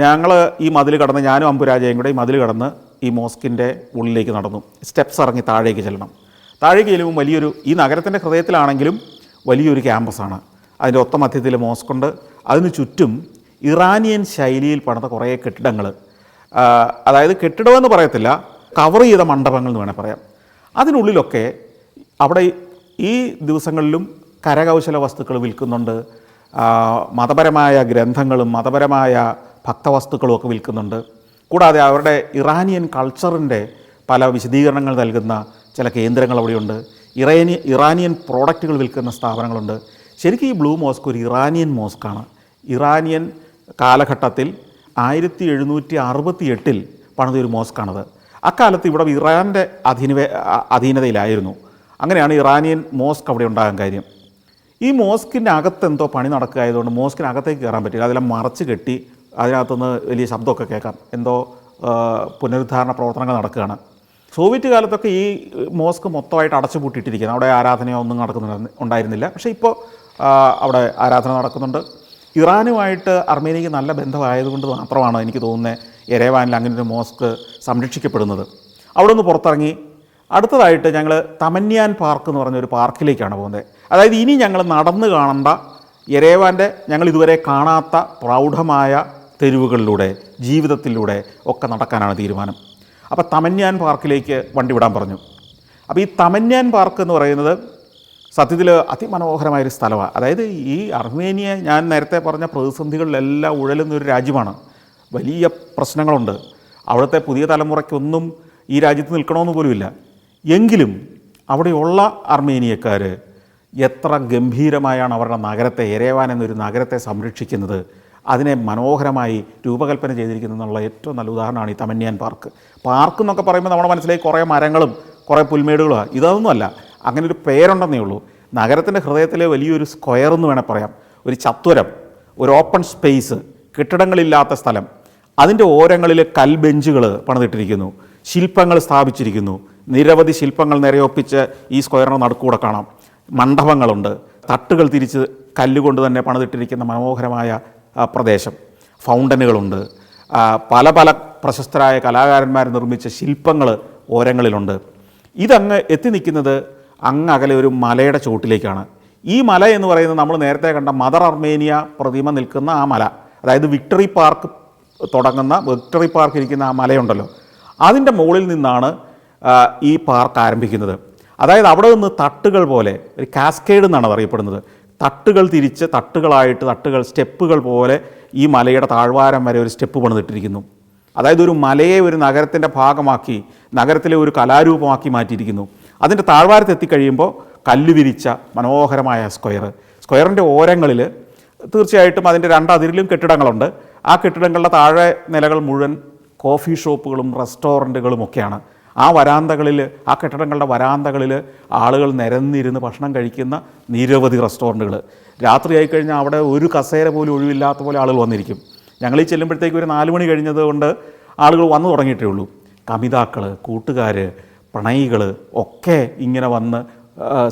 ഞങ്ങൾ ഈ മതിൽ കടന്ന്, ഞാനും അമ്പുരാജയും കൂടെ ഈ മതിൽ കടന്ന് ഈ മോസ്കിൻ്റെ ഉള്ളിലേക്ക് നടന്നു. സ്റ്റെപ്സ് ഇറങ്ങി താഴേക്ക് ചെല്ലണം. താഴേക്ക് ചെല്ലുമ്പോൾ വലിയൊരു, ഈ നഗരത്തിൻ്റെ ഹൃദയത്തിലാണെങ്കിലും വലിയൊരു ക്യാമ്പസാണ്. അതിൻ്റെ ഒത്ത മധ്യത്തിൽ മോസ്കുണ്ട്. അതിന് ചുറ്റും ഇറാനിയൻ ശൈലിയിൽ പണിത കുറേ കെട്ടിടങ്ങൾ, അതായത് കെട്ടിടമെന്ന് പറയത്തില്ല, കവർ ചെയ്ത മണ്ഡപങ്ങൾ എന്ന് വേണേൽ പറയാം. അതിനുള്ളിലൊക്കെ അവിടെ ഈ ദിവസങ്ങളിലും കരകൗശല വസ്തുക്കൾ വിൽക്കുന്നുണ്ട്. മതപരമായ ഗ്രന്ഥങ്ങളും മതപരമായ ഭക്തവസ്തുക്കളും ഒക്കെ വിൽക്കുന്നുണ്ട്. കൂടാതെ അവരുടെ ഇറാനിയൻ കൾച്ചറിൻ്റെ പല വിശദീകരണങ്ങൾ നൽകുന്ന ചില കേന്ദ്രങ്ങൾ അവിടെയുണ്ട്. ഇറാനിയൻ പ്രോഡക്റ്റുകൾ വിൽക്കുന്ന സ്ഥാപനങ്ങളുണ്ട്. ശരിക്കും ഈ ബ്ലൂ മോസ്ക് ഒരു ഇറാനിയൻ മോസ്കാണ്. ഇറാനിയൻ കാലഘട്ടത്തിൽ 1768 പണിതൊരു മോസ്കാണത്. അക്കാലത്ത് ഇവിടെ ഇറാൻ്റെ അധീനതയിലായിരുന്നു. അങ്ങനെയാണ് ഇറാനിയൻ മോസ്ക് അവിടെ ഉണ്ടാകാൻ കാര്യം. ഈ മോസ്കിൻ്റെ അകത്തെന്തോ പണി നടക്കുകയായതുകൊണ്ട് മോസ്കിനകത്തേക്ക് കയറാൻ പറ്റില്ല. അതെല്ലാം മറച്ച് കെട്ടി അതിനകത്തുനിന്ന് വലിയ ശബ്ദമൊക്കെ കേൾക്കാം. എന്തോ പുനരുദ്ധാരണ പ്രവർത്തനങ്ങൾ നടക്കുകയാണ്. സോവിയറ്റ് കാലത്തൊക്കെ ഈ മോസ്ക് മൊത്തമായിട്ട് അടച്ചുപൂട്ടിയിട്ടിരിക്കുന്നത്, അവിടെ ആരാധനയോ ഒന്നും ഉണ്ടായിരുന്നില്ല. പക്ഷേ ഇപ്പോൾ അവിടെ ആരാധന നടക്കുന്നുണ്ട്. ഇറാനുമായിട്ട് അർമേനിയക്ക് നല്ല ബന്ധമായതുകൊണ്ട് മാത്രമാണ് എനിക്ക് തോന്നുന്നത് എരേവാനിൽ അങ്ങനെ ഒരു മോസ്ക് സംരക്ഷിക്കപ്പെടുന്നത്. അവിടെ നിന്ന് പുറത്തിറങ്ങി അടുത്തതായിട്ട് ഞങ്ങൾ തമന്യാൻ പാർക്ക് എന്ന് പറഞ്ഞൊരു പാർക്കിലേക്കാണ് പോകുന്നത്. അതായത് ഇനി ഞങ്ങൾ നടന്നു കാണേണ്ട എരേവാൻ്റെ ഞങ്ങൾ ഇതുവരെ കാണാത്ത പ്രൗഢമായ തെരുവുകളിലൂടെ ജീവിതത്തിലൂടെ ഒക്കെ നടക്കാനാണ് തീരുമാനം. അപ്പോൾ തമന്യാൻ പാർക്കിലേക്ക് വണ്ടി വിടാൻ പറഞ്ഞു. അപ്പോൾ ഈ തമന്യാൻ പാർക്ക് എന്ന് പറയുന്നത് സത്യത്തിൽ അതിമനോഹരമായൊരു സ്ഥലമാണ്. അതായത് ഈ അർമേനിയ ഞാൻ നേരത്തെ പറഞ്ഞ പ്രതിസന്ധികളിലെല്ലാം ഉഴലുന്നൊരു രാജ്യമാണ്. വലിയ പ്രശ്നങ്ങളുണ്ട്. അവിടുത്തെ പുതിയ തലമുറയ്ക്കൊന്നും ഈ രാജ്യത്ത് നിൽക്കണമെന്ന് പോലുമില്ല. എങ്കിലും അവിടെയുള്ള അർമേനിയക്കാർ എത്ര ഗംഭീരമായാണ് അവരുടെ നഗരത്തെ, എരേവാൻ എന്നൊരു നഗരത്തെ സംരക്ഷിക്കുന്നത്, അതിനെ മനോഹരമായി രൂപകൽപ്പന ചെയ്തിരിക്കുന്നതെന്നുള്ള ഏറ്റവും നല്ല ഉദാഹരണമാണ് ഈ തമന്യാൻ പാർക്ക്. പാർക്ക് എന്നൊക്കെ പറയുമ്പോൾ നമ്മുടെ മനസ്സിലേക്ക് കുറേ മരങ്ങളും കുറേ പുൽമേടുകളുമാണ്. ഇതൊന്നുമല്ല, അങ്ങനെ ഒരു പേരുണ്ടെന്നേ ഉള്ളൂ. നഗരത്തിൻ്റെ ഹൃദയത്തിലെ വലിയൊരു സ്ക്വയർ എന്ന് വേണേൽ പറയാം. ഒരു ചത്വരം, ഒരു ഓപ്പൺ സ്പേസ്, കെട്ടിടങ്ങളില്ലാത്ത സ്ഥലം. അതിൻ്റെ ഓരങ്ങളിൽ കൽബെഞ്ചുകൾ പണിതിട്ടിരിക്കുന്നു, ശില്പങ്ങൾ സ്ഥാപിച്ചിരിക്കുന്നു. നിരവധി ശില്പങ്ങൾ നിരയൊപ്പിച്ച് ഈ സ്ക്വയറിന് നടുക്കൂടെ കാണാം. മണ്ഡപങ്ങളുണ്ട്, തട്ടുകൾ തിരിച്ച് കല്ലുകൊണ്ട് തന്നെ പണിതിട്ടിരിക്കുന്ന മനോഹരമായ പ്രദേശം. ഫൗണ്ടനുകളുണ്ട്, പല പല പ്രശസ്തരായ കലാകാരന്മാർ നിർമ്മിച്ച ശില്പങ്ങൾ ഓരങ്ങളിലുണ്ട്. ഇതങ്ങ് എത്തി നിൽക്കുന്നത് അങ്ങകലെ ഒരു മലയുടെ ചോട്ടിലേക്കാണ്. ഈ മല എന്ന് പറയുന്നത് നമ്മൾ നേരത്തെ കണ്ട മദർ അർമേനിയ പ്രതിമ നിൽക്കുന്ന ആ മല, അതായത് വിക്ടറി പാർക്ക് തുടങ്ങുന്ന, വിക്ടറി പാർക്ക് ഇരിക്കുന്ന ആ മലയുണ്ടല്ലോ, അതിൻ്റെ മുകളിൽ നിന്നാണ് ഈ പാർക്ക് ആരംഭിക്കുന്നത്. അതായത് അവിടെ നിന്ന് തട്ടുകൾ പോലെ ഒരു കാസ്കേഡ് എന്നാണ് അറിയപ്പെടുന്നത്. തട്ടുകൾ തിരിച്ച് തട്ടുകൾ സ്റ്റെപ്പുകൾ പോലെ ഈ മലയുടെ താഴ്വാരം വരെ ഒരു സ്റ്റെപ്പ് പണിതിട്ടിരിക്കുന്നു. അതായത് ഒരു മലയെ ഒരു നഗരത്തിൻ്റെ ഭാഗമാക്കി, നഗരത്തിലെ ഒരു കലാരൂപമാക്കി മാറ്റിയിരിക്കുന്നു. അതിൻ്റെ താഴ്വാരത്തെത്തിക്കഴിയുമ്പോൾ കല്ല് വിരിച്ച മനോഹരമായ സ്ക്വയറിൻ്റെ ഓരങ്ങളിൽ തീർച്ചയായിട്ടും അതിൻ്റെ രണ്ടതിരിലും കെട്ടിടങ്ങളുണ്ട്. ആ കെട്ടിടങ്ങളുടെ താഴെ നിലകൾ മുഴുവൻ കോഫി ഷോപ്പുകളും റെസ്റ്റോറൻറ്റുകളും ഒക്കെയാണ്. ആ വരാന്തകളിൽ, ആ കെട്ടിടങ്ങളുടെ വരാന്തകളിൽ ആളുകൾ നിരന്നിരുന്ന് ഭക്ഷണം കഴിക്കുന്ന നിരവധി റെസ്റ്റോറൻറ്റുകൾ. രാത്രിയായി കഴിഞ്ഞാൽ അവിടെ ഒരു കസേര പോലും ഒഴിവില്ലാത്ത പോലെ ആളുകൾ വന്നിരിക്കും. ഞങ്ങൾ ഈ ചെല്ലുമ്പോഴത്തേക്ക് ഒരു 4 മണി കഴിഞ്ഞതുകൊണ്ട് ആളുകൾ വന്നു തുടങ്ങിയിട്ടേ ഉള്ളൂ. കമിതാക്കൾ, കൂട്ടുകാർ, പ്രണയികൾ ഒക്കെ ഇങ്ങനെ വന്ന്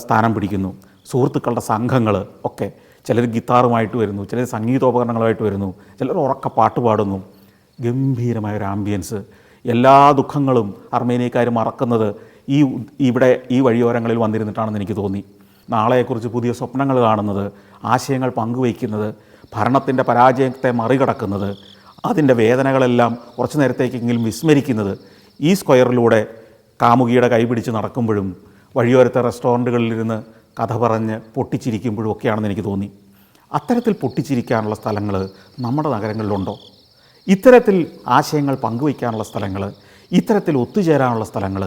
സ്ഥാനം പിടിക്കുന്നു. സുഹൃത്തുക്കളുടെ സംഘങ്ങൾ ഒക്കെ, ചിലർ ഗിത്താറുമായിട്ട് വരുന്നു, ചിലർ സംഗീതോപകരണങ്ങളുമായിട്ട് വരുന്നു, ചിലർ ഉറക്ക പാട്ട് പാടുന്നു. ഗംഭീരമായൊരു ആംബിയൻസ്. എല്ലാ ദുഃഖങ്ങളും അർമേനിയക്കാർ മറക്കുന്നത് ഇവിടെ ഈ വഴിയോരങ്ങളിൽ വന്നിരുന്നിട്ടാണെന്ന് എനിക്ക് തോന്നി. നാളെയെക്കുറിച്ച് പുതിയ സ്വപ്നങ്ങൾ കാണുന്നത്, ആശയങ്ങൾ പങ്കുവയ്ക്കുന്നത്, ഭരണത്തിൻ്റെ പരാജയത്തെ മറികടക്കുന്നത്, അതിൻ്റെ വേദനകളെല്ലാം കുറച്ച് നേരത്തേക്കെങ്കിലും വിസ്മരിക്കുന്നത് ഈ സ്ക്വയറിലൂടെ കാമുകിയുടെ കൈപിടിച്ച് നടക്കുമ്പോഴും വഴിയോരത്തെ റെസ്റ്റോറൻറ്റുകളിലിരുന്ന് കഥ പറഞ്ഞ് പൊട്ടിച്ചിരിക്കുമ്പോഴും ഒക്കെയാണെന്ന് എനിക്ക് തോന്നി. അത്തരത്തിൽ പൊട്ടിച്ചിരിക്കാനുള്ള സ്ഥലങ്ങൾ നമ്മുടെ നഗരങ്ങളിലുണ്ടോ? ഇത്തരത്തിൽ ആശയങ്ങൾ പങ്കുവയ്ക്കാനുള്ള സ്ഥലങ്ങൾ, ഇത്തരത്തിൽ ഒത്തുചേരാനുള്ള സ്ഥലങ്ങൾ,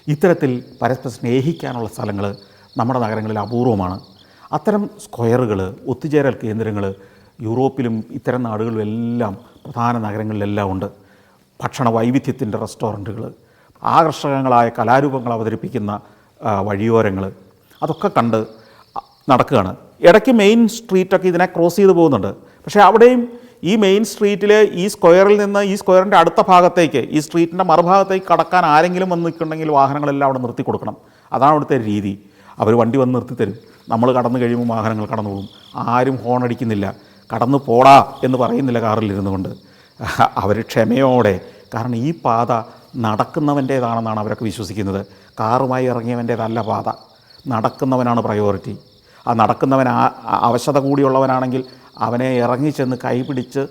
ഇത്തരത്തിൽ പരസ്പരം സ്നേഹിക്കാനുള്ള സ്ഥലങ്ങൾ നമ്മുടെ നഗരങ്ങളിൽ അപൂർവമാണ്. അത്തരം സ്ക്വയറുകൾ, ഒത്തുചേരൽ കേന്ദ്രങ്ങൾ യൂറോപ്പിലും ഇത്തരം നാടുകളിലും എല്ലാം, പ്രധാന നഗരങ്ങളിലെല്ലാം ഉണ്ട്. ഭക്ഷണ വൈവിധ്യത്തിൻ്റെ റെസ്റ്റോറൻറ്റുകൾ, ആകർഷകങ്ങളായ കലാരൂപങ്ങൾ അവതരിപ്പിക്കുന്ന വഴിയോരങ്ങൾ, അതൊക്കെ കണ്ട് നടക്കുകയാണ്. ഇടയ്ക്ക് മെയിൻ സ്ട്രീറ്റൊക്കെ ഇതിനെ ക്രോസ് ചെയ്ത് പോകുന്നുണ്ട്. പക്ഷേ അവിടെയും ഈ മെയിൻ സ്ട്രീറ്റിൽ ഈ സ്ക്വയറിൽ നിന്ന് ഈ സ്ക്വയറിൻ്റെ അടുത്ത ഭാഗത്തേക്ക്, ഈ സ്ട്രീറ്റിൻ്റെ മറുഭാഗത്തേക്ക് കടക്കാൻ ആരെങ്കിലും വന്ന് നിൽക്കുന്നുണ്ടെങ്കിൽ വാഹനങ്ങളെല്ലാം അവിടെ നിർത്തി കൊടുക്കണം. അതാണ് അവിടുത്തെ രീതി. അവർ വണ്ടി വന്ന് നിർത്തിത്തരും. നമ്മൾ കടന്നു കഴിയുമ്പോൾ വാഹനങ്ങൾ കടന്നു പോകും. ആരും ഹോൺ അടിക്കുന്നില്ല, കടന്നു പോടാ എന്ന് പറയുന്നില്ല കാറിലിരുന്നു കൊണ്ട്. അവർ ക്ഷമയോടെ, കാരണം ഈ പാത നടക്കുന്നവൻ്റേതാണെന്നാണ് അവരൊക്കെ വിശ്വസിക്കുന്നത്. കാറുമായി ഇറങ്ങിയവൻ്റേതല്ല പാത, നടക്കുന്നവനാണ് പ്രയോറിറ്റി. ആ നടക്കുന്നവൻ അവശത കൂടിയുള്ളവനാണെങ്കിൽ അവനെ ഇറങ്ങിച്ചെന്ന് കൈപിടിച്ച്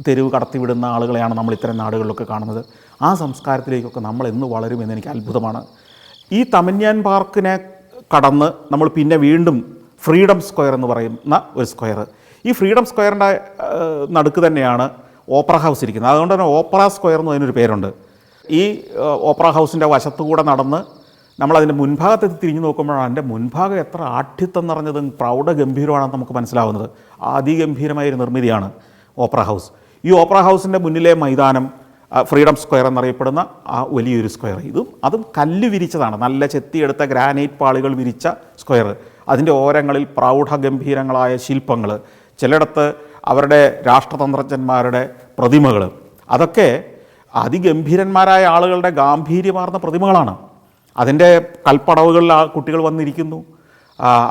തെരുവ് കടത്തിവിടുന്ന ആളുകളെയാണ് നമ്മൾ ഇത്തരം നാടുകളിലൊക്കെ കാണുന്നത്. ആ സംസ്കാരത്തിലേക്കൊക്കെ നമ്മൾ എന്ന് വളരുമെന്ന് എനിക്ക് അത്ഭുതമാണ്. ഈ തമന്യാൻ പാർക്കിനെ കടന്ന് നമ്മൾ പിന്നെ വീണ്ടും ഫ്രീഡം സ്ക്വയർ എന്ന് പറയുന്ന ഒരു സ്ക്വയർ, ഈ ഫ്രീഡം സ്ക്വയറിൻ്റെ നടുക്ക് തന്നെയാണ് ഓപ്പറ ഹൗസ് ഇരിക്കുന്നത്. അതുകൊണ്ട് തന്നെ ഓപ്പറ സ്ക്വയർ എന്ന് അതിനൊരു പേരുണ്ട്. ഈ ഓപ്പറ ഹൗസിൻ്റെ വശത്തുകൂടെ നടന്ന് നമ്മളതിൻ്റെ മുൻഭാഗത്തെത്തി തിരിഞ്ഞു നോക്കുമ്പോഴാണ് അതിൻ്റെ മുൻഭാഗം എത്ര ആഠ്യത്വം നിറഞ്ഞതും പ്രൗഢഗംഭീരമാണെന്ന് നമുക്ക് മനസ്സിലാവുന്നത്. അതിഗംഭീരമായൊരു നിർമ്മിതിയാണ് ഓപ്പറ ഹൗസ്. ഈ ഓപ്പറ ഹൗസിൻ്റെ മുന്നിലെ മൈതാനം ഫ്രീഡം സ്ക്വയർ എന്നറിയപ്പെടുന്ന ആ വലിയൊരു സ്ക്വയർ, അതും കല്ല് വിരിച്ചതാണ്, നല്ല ചെത്തിയെടുത്ത ഗ്രാനൈറ്റ് പാളികൾ വിരിച്ച സ്ക്വയർ. അതിൻ്റെ ഓരങ്ങളിൽ പ്രൗഢഗംഭീരങ്ങളായ ശില്പങ്ങൾ, ചിലയിടത്ത് അവരുടെ രാഷ്ട്രതന്ത്രജ്ഞന്മാരുടെ പ്രതിമകൾ, അതൊക്കെ അതിഗംഭീരന്മാരായ ആളുകളുടെ ഗാംഭീര്യമാർന്ന പ്രതിമകളാണ്. അതിൻ്റെ കൽപ്പടവുകളിൽ ആ കുട്ടികൾ വന്നിരിക്കുന്നു,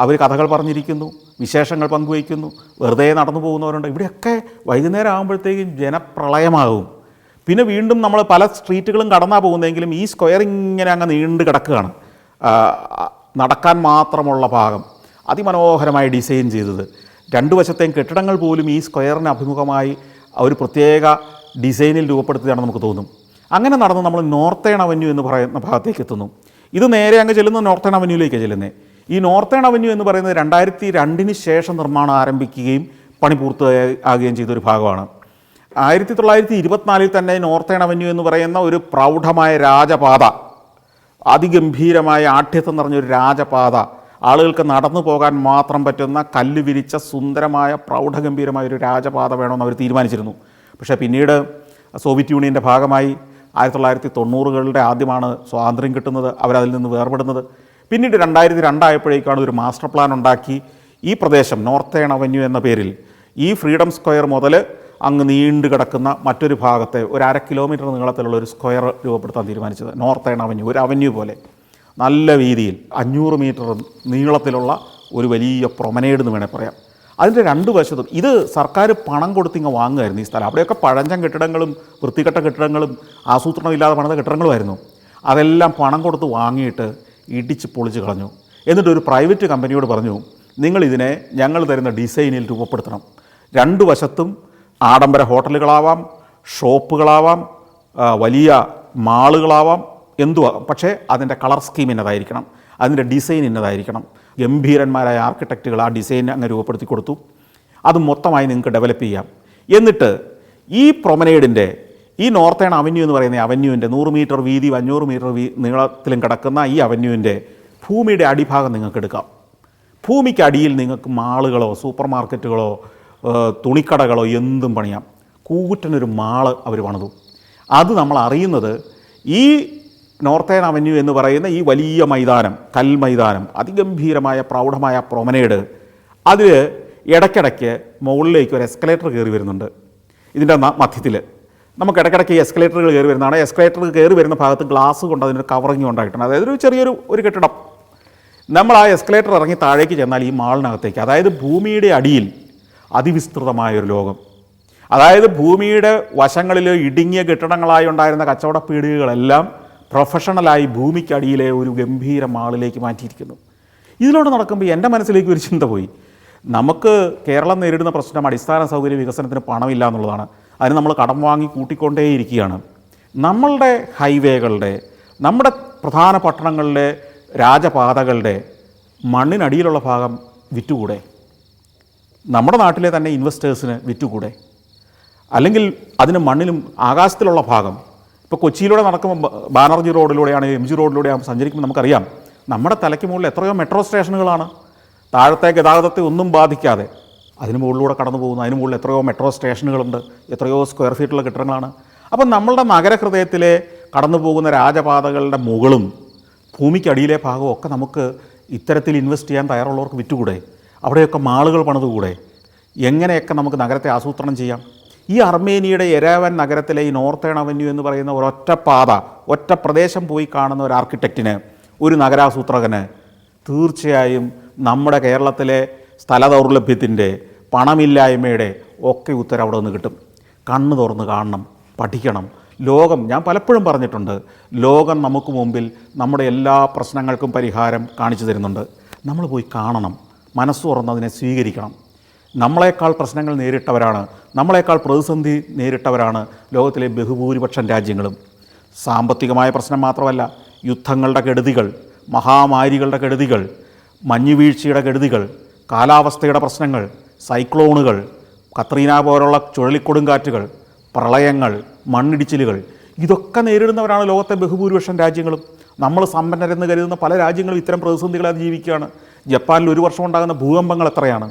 അവർ കഥകൾ പറഞ്ഞിരിക്കുന്നു, വിശേഷങ്ങൾ പങ്കുവയ്ക്കുന്നു, വെറുതെ നടന്നു പോകുന്നവരുണ്ട്. ഇവിടെയൊക്കെ വൈകുന്നേരം ആകുമ്പോഴത്തേക്കും ജനപ്രളയമാകും. പിന്നെ വീണ്ടും നമ്മൾ പല സ്ട്രീറ്റുകളും കടന്നാ പോകുന്നതെങ്കിലും ഈ സ്ക്വയർ ഇങ്ങനെ അങ്ങ് നീണ്ടു കിടക്കുകയാണ്. നടക്കാൻ മാത്രമുള്ള ഭാഗം അതിമനോഹരമായി ഡിസൈൻ ചെയ്തത്. രണ്ടു വശത്തെയും കെട്ടിടങ്ങൾ പോലും ഈ സ്ക്വയറിന് അഭിമുഖമായി ഒരു പ്രത്യേക ഡിസൈനിൽ രൂപപ്പെടുത്തിയതാണ് നമുക്ക് തോന്നും. അങ്ങനെ നടന്ന് നമ്മൾ നോർത്തേൺ അവന്യൂ എന്ന് പറയുന്ന ഭാഗത്തേക്ക് എത്തുന്നു. ഇത് നേരെ അങ്ങ് ചെല്ലുന്ന നോർത്തേൺ അവന്യൂയിലേക്കാണ് ചെല്ലുന്നത്. ഈ നോർത്തേൺ അവന്യൂ എന്ന് പറയുന്നത് 2002 ശേഷം നിർമ്മാണം ആരംഭിക്കുകയും പണി പൂർത്തിയാകുകയും ചെയ്തൊരു ഭാഗമാണ്. 1924 തന്നെ നോർത്തേൺ അവന്യൂ എന്ന് പറയുന്ന ഒരു പ്രൗഢമായ രാജപാത, അതിഗംഭീരമായ ആഠ്യത്വം നിറഞ്ഞൊരു രാജപാത, ആളുകൾക്ക് നടന്നു പോകാൻ മാത്രം പറ്റുന്ന കല്ല് വിരിച്ച സുന്ദരമായ പ്രൗഢഗംഭീരമായൊരു രാജപാത വേണമെന്ന് അവർ തീരുമാനിച്ചിരുന്നു. പക്ഷേ പിന്നീട് സോവിയറ്റ് യൂണിയൻ്റെ ഭാഗമായി 1990കളുടെ ആദ്യമാണ് സ്വാതന്ത്ര്യം കിട്ടുന്നത്, അവരതിൽ നിന്ന് വേർപെടുന്നത്. പിന്നീട് 2002 ആയപ്പോഴേക്കാണ് ഒരു മാസ്റ്റർ പ്ലാൻ ഉണ്ടാക്കി ഈ പ്രദേശം നോർത്തേൺ അവന്യൂ എന്ന പേരിൽ ഈ ഫ്രീഡം സ്ക്വയർ മുതൽ അങ്ങ് നീണ്ടു കിടക്കുന്ന മറ്റൊരു ഭാഗത്തെ ഒരു 1/2 കിലോമീറ്റർ നീളത്തിലുള്ള ഒരു സ്ക്വയർ രൂപപ്പെടുത്താൻ തീരുമാനിച്ചത്. നോർത്തേൺ അവന്യൂ, ഒരു അവന്യൂ പോലെ നല്ല വീതിയിൽ 500 മീറ്റർ നീളത്തിലുള്ള ഒരു വലിയ പ്രൊമനേഡ് എന്ന് വേണേൽ പറയാം. അതിൻ്റെ രണ്ട് വശത്തും ഇത് സർക്കാർ പണം കൊടുത്തിങ്ങ് വാങ്ങുമായിരുന്നു ഈ സ്ഥലം. അവിടെയൊക്കെ പഴഞ്ചൻ കെട്ടിടങ്ങളും വൃത്തികെട്ട കെട്ടിടങ്ങളും ആസൂത്രണമില്ലാതെ പണിത കെട്ടിടങ്ങളുമായിരുന്നു. അതെല്ലാം പണം കൊടുത്ത് വാങ്ങിയിട്ട് ഇടിച്ച് പൊളിച്ച് കളഞ്ഞു. എന്നിട്ട് ഒരു പ്രൈവറ്റ് കമ്പനിയോട് പറഞ്ഞു, നിങ്ങളിതിനെ ഞങ്ങൾ തരുന്ന ഡിസൈനിൽ രൂപപ്പെടുത്തണം. രണ്ട് വശത്തും ആഡംബര ഹോട്ടലുകളാവാം, ഷോപ്പുകളാവാം, വലിയ മാളുകളാവാം, എന്തുവാകാം. പക്ഷേ അതിൻ്റെ കളർ സ്കീം ഇന്നതായിരിക്കണം, അതിൻ്റെ ഡിസൈൻ ഇന്നതായിരിക്കണം. ഗംഭീരന്മാരായ ആർക്കിടെക്റ്റുകൾ ആ ഡിസൈൻ അങ്ങ് രൂപപ്പെടുത്തി കൊടുത്തു. അത് മൊത്തമായി നിങ്ങൾക്ക് ഡെവലപ്പ് ചെയ്യാം. എന്നിട്ട് ഈ പ്രൊമനേഡിൻ്റെ, ഈ നോർത്തേൺ അവന്യൂ എന്ന് പറയുന്ന അവന്യൂവിൻ്റെ 100 മീറ്റർ വീതി 500 മീറ്റർ നീളത്തിലും കിടക്കുന്ന ഈ അവന്യൂവിൻ്റെ ഭൂമിയുടെ അടിഭാഗം നിങ്ങൾക്ക് എടുക്കാം. ഭൂമിക്ക് അടിയിൽ നിങ്ങൾക്ക് മാളുകളോ സൂപ്പർ മാർക്കറ്റുകളോ തുണിക്കടകളോ എന്തും പണിയാം. കൂറ്റനൊരു മാള് അവർ പണിതു. അത് നമ്മൾ അറിയുന്നത് ഈ നോർത്തേൺ അവന്യൂ എന്ന് പറയുന്ന ഈ വലിയ മൈതാനം, കൽമൈതാനം, അതിഗംഭീരമായ പ്രൗഢമായ പ്രൊമനേഡ്, അതിൽ ഇടയ്ക്കിടയ്ക്ക് മുകളിലേക്ക് ഒരു എസ്കലേറ്റർ കയറി വരുന്നുണ്ട് ഇതിൻ്റെ മധ്യത്തിൽ. നമുക്ക് ഇടയ്ക്കിടയ്ക്ക് ഈ എസ്കലേറ്ററുകൾ കയറി വരുന്നതാണ്. എസ്കലേറ്റർ കയറി വരുന്ന ഭാഗത്ത് ഗ്ലാസ് കൊണ്ട് അതിനൊരു കവറിങ് ഉണ്ടായിട്ടുണ്ട്. അതായത് ഒരു ചെറിയൊരു കെട്ടിടം. നമ്മൾ ആ എസ്കലേറ്റർ ഇറങ്ങി താഴേക്ക് ചെന്നാൽ ഈ മാളിനകത്തേക്ക്, അതായത് ഭൂമിയുടെ അടിയിൽ അതിവിസ്തൃതമായൊരു ലോകം, അതായത് ഭൂമിയുടെ വശങ്ങളിൽ ഇടുങ്ങിയ കെട്ടിടങ്ങളായി ഉണ്ടായിരുന്ന കച്ചവട പീടികകളെല്ലാം പ്രൊഫഷണലായി ഭൂമിക്കടിയിലെ ഒരു ഗംഭീര മാളിലേക്ക് മാറ്റിയിരിക്കുന്നു. ഇതിലൂടെ നടക്കുമ്പോൾ എൻ്റെ മനസ്സിലേക്ക് ഒരു ചിന്ത പോയി. നമുക്ക് കേരളം നേരിടുന്ന പ്രശ്നം അടിസ്ഥാന സൗകര്യ വികസനത്തിന് പണമില്ല എന്നുള്ളതാണ്. അതിന് നമ്മൾ കടം വാങ്ങി കൂട്ടിക്കൊണ്ടേയിരിക്കുകയാണ്. നമ്മളുടെ ഹൈവേകളുടെ, നമ്മുടെ പ്രധാന പട്ടണങ്ങളിലെ രാജപാതകളുടെ മണ്ണിനടിയിലുള്ള ഭാഗം വിറ്റുകൂടെ? നമ്മുടെ നാട്ടിലെ തന്നെ ഇൻവെസ്റ്റേഴ്സിന് വിറ്റുകൂടെ? അല്ലെങ്കിൽ അതിന് മണ്ണിലും ആകാശത്തിലുള്ള ഭാഗം, ഇപ്പോൾ കൊച്ചിയിലൂടെ നടക്കുമ്പോൾ ബാനർജി റോഡിലൂടെയാണ്, എം ജി റോഡിലൂടെയാണ് സഞ്ചരിക്കുമ്പോൾ നമുക്കറിയാം നമ്മുടെ തലയ്ക്ക് മുകളിൽ എത്രയോ മെട്രോ സ്റ്റേഷനുകളാണ്, താഴത്തെ ഗതാഗതത്തെ ഒന്നും ബാധിക്കാതെ അതിന് മുകളിലൂടെ കടന്നു പോകുന്നു. അതിന് മുകളിൽ എത്രയോ മെട്രോ സ്റ്റേഷനുകളുണ്ട്, എത്രയോ സ്ക്വയർ ഫീറ്റുള്ള കെട്ടിടങ്ങളാണ്. അപ്പം നമ്മളുടെ നഗരഹൃദയത്തിലെ കടന്നു പോകുന്ന രാജപാതകളുടെ മുകളും ഭൂമിക്കടിയിലെ ഭാഗവും ഒക്കെ നമുക്ക് ഇത്തരത്തിൽ ഇൻവെസ്റ്റ് ചെയ്യാൻ തയ്യാറുള്ളവർക്ക് വിറ്റുകൂടെ? അവിടെയൊക്കെ മാളുകൾ പണിതുകൂടെ? എങ്ങനെയൊക്കെ നമുക്ക് നഗരത്തെ ആസൂത്രണം ചെയ്യാം? ഈ അർമേനിയയുടെ യെരേവൻ നഗരത്തിലെ ഈ നോർത്തേൺ അവന്യൂ എന്ന് പറയുന്ന ഒരൊറ്റ പാത, ഒറ്റ പ്രദേശം പോയി കാണുന്ന ഒരു ആർക്കിടെക്റ്റിന്, ഒരു നഗരാസൂത്രകന് തീർച്ചയായും നമ്മുടെ കേരളത്തിലെ സ്ഥല ദൗർലഭ്യത്തിൻ്റെ, പണമില്ലായ്മയുടെ ഒക്കെ ഉത്തരം അവിടെ നിന്ന് കിട്ടും. കണ്ണ് തുറന്ന് കാണണം, പഠിക്കണം. ലോകം, ഞാൻ പലപ്പോഴും പറഞ്ഞിട്ടുണ്ട്, ലോകം നമുക്ക് മുമ്പിൽ നമ്മുടെ എല്ലാ പ്രശ്നങ്ങൾക്കും പരിഹാരം കാണിച്ചു തരുന്നുണ്ട്. നമ്മൾ പോയി കാണണം, മനസ്സ് തുറന്ന് അതിനെ സ്വീകരിക്കണം. നമ്മളെക്കാൾ പ്രശ്നങ്ങൾ നേരിട്ടവരാണ്, നമ്മളെക്കാൾ പ്രതിസന്ധി നേരിട്ടവരാണ് ലോകത്തിലെ ബഹുഭൂരിപക്ഷം രാജ്യങ്ങളും. സാമ്പത്തികമായ പ്രശ്നം മാത്രമല്ല, യുദ്ധങ്ങളുടെ കെടുതികൾ, മഹാമാരികളുടെ കെടുതികൾ, മഞ്ഞുവീഴ്ചയുടെ കെടുതികൾ, കാലാവസ്ഥയുടെ പ്രശ്നങ്ങൾ, സൈക്ലോണുകൾ, കത്രീന പോലുള്ള ചുഴലിക്കൊടുങ്കാറ്റുകൾ, പ്രളയങ്ങൾ, മണ്ണിടിച്ചിലുകൾ, ഇതൊക്കെ നേരിടുന്നവരാണ് ലോകത്തെ ബഹുഭൂരിപക്ഷം രാജ്യങ്ങളും. നമ്മൾ സമ്പന്നരെന്ന് കരുതുന്ന പല രാജ്യങ്ങളും ഇത്തരം പ്രതിസന്ധികളെ അതിജീവിക്കുകയാണ്. ജപ്പാനിൽ ഒരു വർഷം ഉണ്ടാകുന്ന ഭൂകമ്പങ്ങൾ എത്രയാണ്?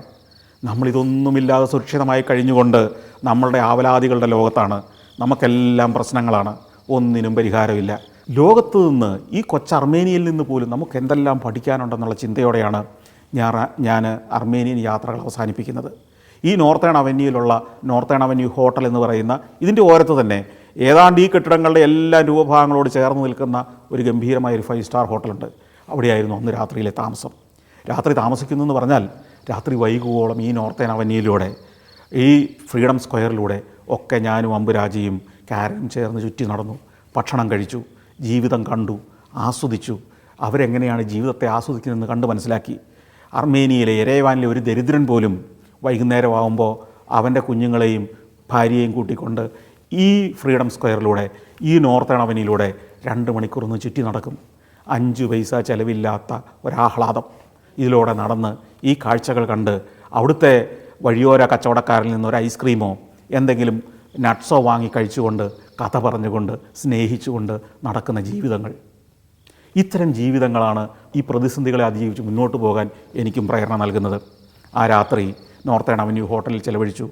നമ്മളിതൊന്നുമില്ലാതെ സുരക്ഷിതമായി കഴിഞ്ഞുകൊണ്ട് നമ്മളുടെ ആവലാതികളുടെ ലോകത്താണ്. നമുക്കെല്ലാം പ്രശ്നങ്ങളാണ്, ഒന്നിനും പരിഹാരമില്ല. ലോകത്ത് നിന്ന്, ഈ അർമേനിയയിൽ നിന്ന് പോലും നമുക്ക് എന്തെല്ലാം പഠിക്കാനുണ്ടെന്നുള്ള ചിന്തയോടെയാണ് ഞാൻ അർമേനിയൻ യാത്രകൾ അവസാനിപ്പിക്കുന്നത്. ഈ നോർത്തേൺ അവന്യൂയിലുള്ള നോർത്തേൺ അവന്യൂ ഹോട്ടൽ എന്ന് പറയുന്ന ഇതിൻ്റെ ഓരത്ത് തന്നെ ഏതാണ്ട് ഈ കെട്ടിടങ്ങളുടെ എല്ലാ രൂപഭാഗങ്ങളോട് ചേർന്ന് നിൽക്കുന്ന ഒരു ഗംഭീരമായ ഒരു 5 സ്റ്റാർ ഹോട്ടലുണ്ട്. അവിടെയായിരുന്നു അന്ന് രാത്രിയിലെ താമസം. രാത്രി താമസിക്കുന്നു എന്ന് പറഞ്ഞാൽ രാത്രി വൈകുവോളം ഈ നോർത്തേൺ അവന്യൂയിലൂടെ, ഈ ഫ്രീഡം സ്ക്വയറിലൂടെ ഒക്കെ ഞാനും അമ്പുരാജിയും കാരനും ചേർന്ന് ചുറ്റി നടന്നു, ഭക്ഷണം കഴിച്ചു, ജീവിതം കണ്ടു, ആസ്വദിച്ചു. അവരെങ്ങനെയാണ് ജീവിതത്തെ ആസ്വദിക്കുന്നതെന്ന് കണ്ട് മനസ്സിലാക്കി. അർമേനിയയിലെ യെരേവാനിലെ ഒരു ദരിദ്രൻ പോലും വൈകുന്നേരമാകുമ്പോൾ അവൻ്റെ കുഞ്ഞുങ്ങളെയും ഭാര്യയെയും കൂട്ടിക്കൊണ്ട് ഈ ഫ്രീഡം സ്ക്വയറിലൂടെ, ഈ നോർത്തേൺ അവന്യൂയിലൂടെ 2 മണിക്കൂറൊന്ന് ചുറ്റി നടക്കും. 5 പൈസ ചിലവില്ലാത്ത ഒരാഹ്ലാദം. ഇതിലൂടെ നടന്ന് ഈ കാഴ്ചകൾ കണ്ട് അവിടുത്തെ വഴിയോര കച്ചവടക്കാരിൽ നിന്നൊരു ഐസ്ക്രീമോ എന്തെങ്കിലും നട്ട്സോ വാങ്ങി കഴിച്ചുകൊണ്ട്, കഥ പറഞ്ഞുകൊണ്ട്, സ്നേഹിച്ചുകൊണ്ട് നടക്കുന്ന ജീവിതങ്ങൾ. ഇത്തരം ജീവിതങ്ങളാണ് ഈ പ്രതിസന്ധികളെ അതിജീവിച്ച് മുന്നോട്ട് പോകാൻ എനിക്കും പ്രേരണ നൽകുന്നത്. ആ രാത്രി നോർത്തേൺ അവന്യൂ ഹോട്ടലിൽ ചെലവഴിച്ചു.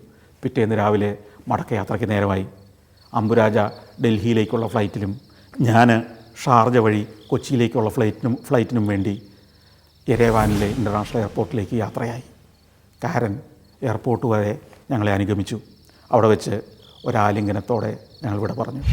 പിറ്റേന്ന് രാവിലെ മടക്കയാത്രയ്ക്ക് നേരമായി. അമ്പുരാജ ഡൽഹിയിലേക്കുള്ള ഫ്ലൈറ്റിലും ഞാൻ ഷാർജ വഴി കൊച്ചിയിലേക്കുള്ള ഫ്ലൈറ്റിനും വേണ്ടി യെരേവാനിലെ ഇൻ്റർനാഷണൽ എയർപോർട്ടിലേക്ക് യാത്രയായി. കാരൻ എയർപോർട്ട് വരെ ഞങ്ങളെ അനുഗമിച്ചു. അവിടെ വെച്ച് ഒരാലിംഗനത്തോടെ ഞങ്ങൾ ഇവിടെ പറഞ്ഞു.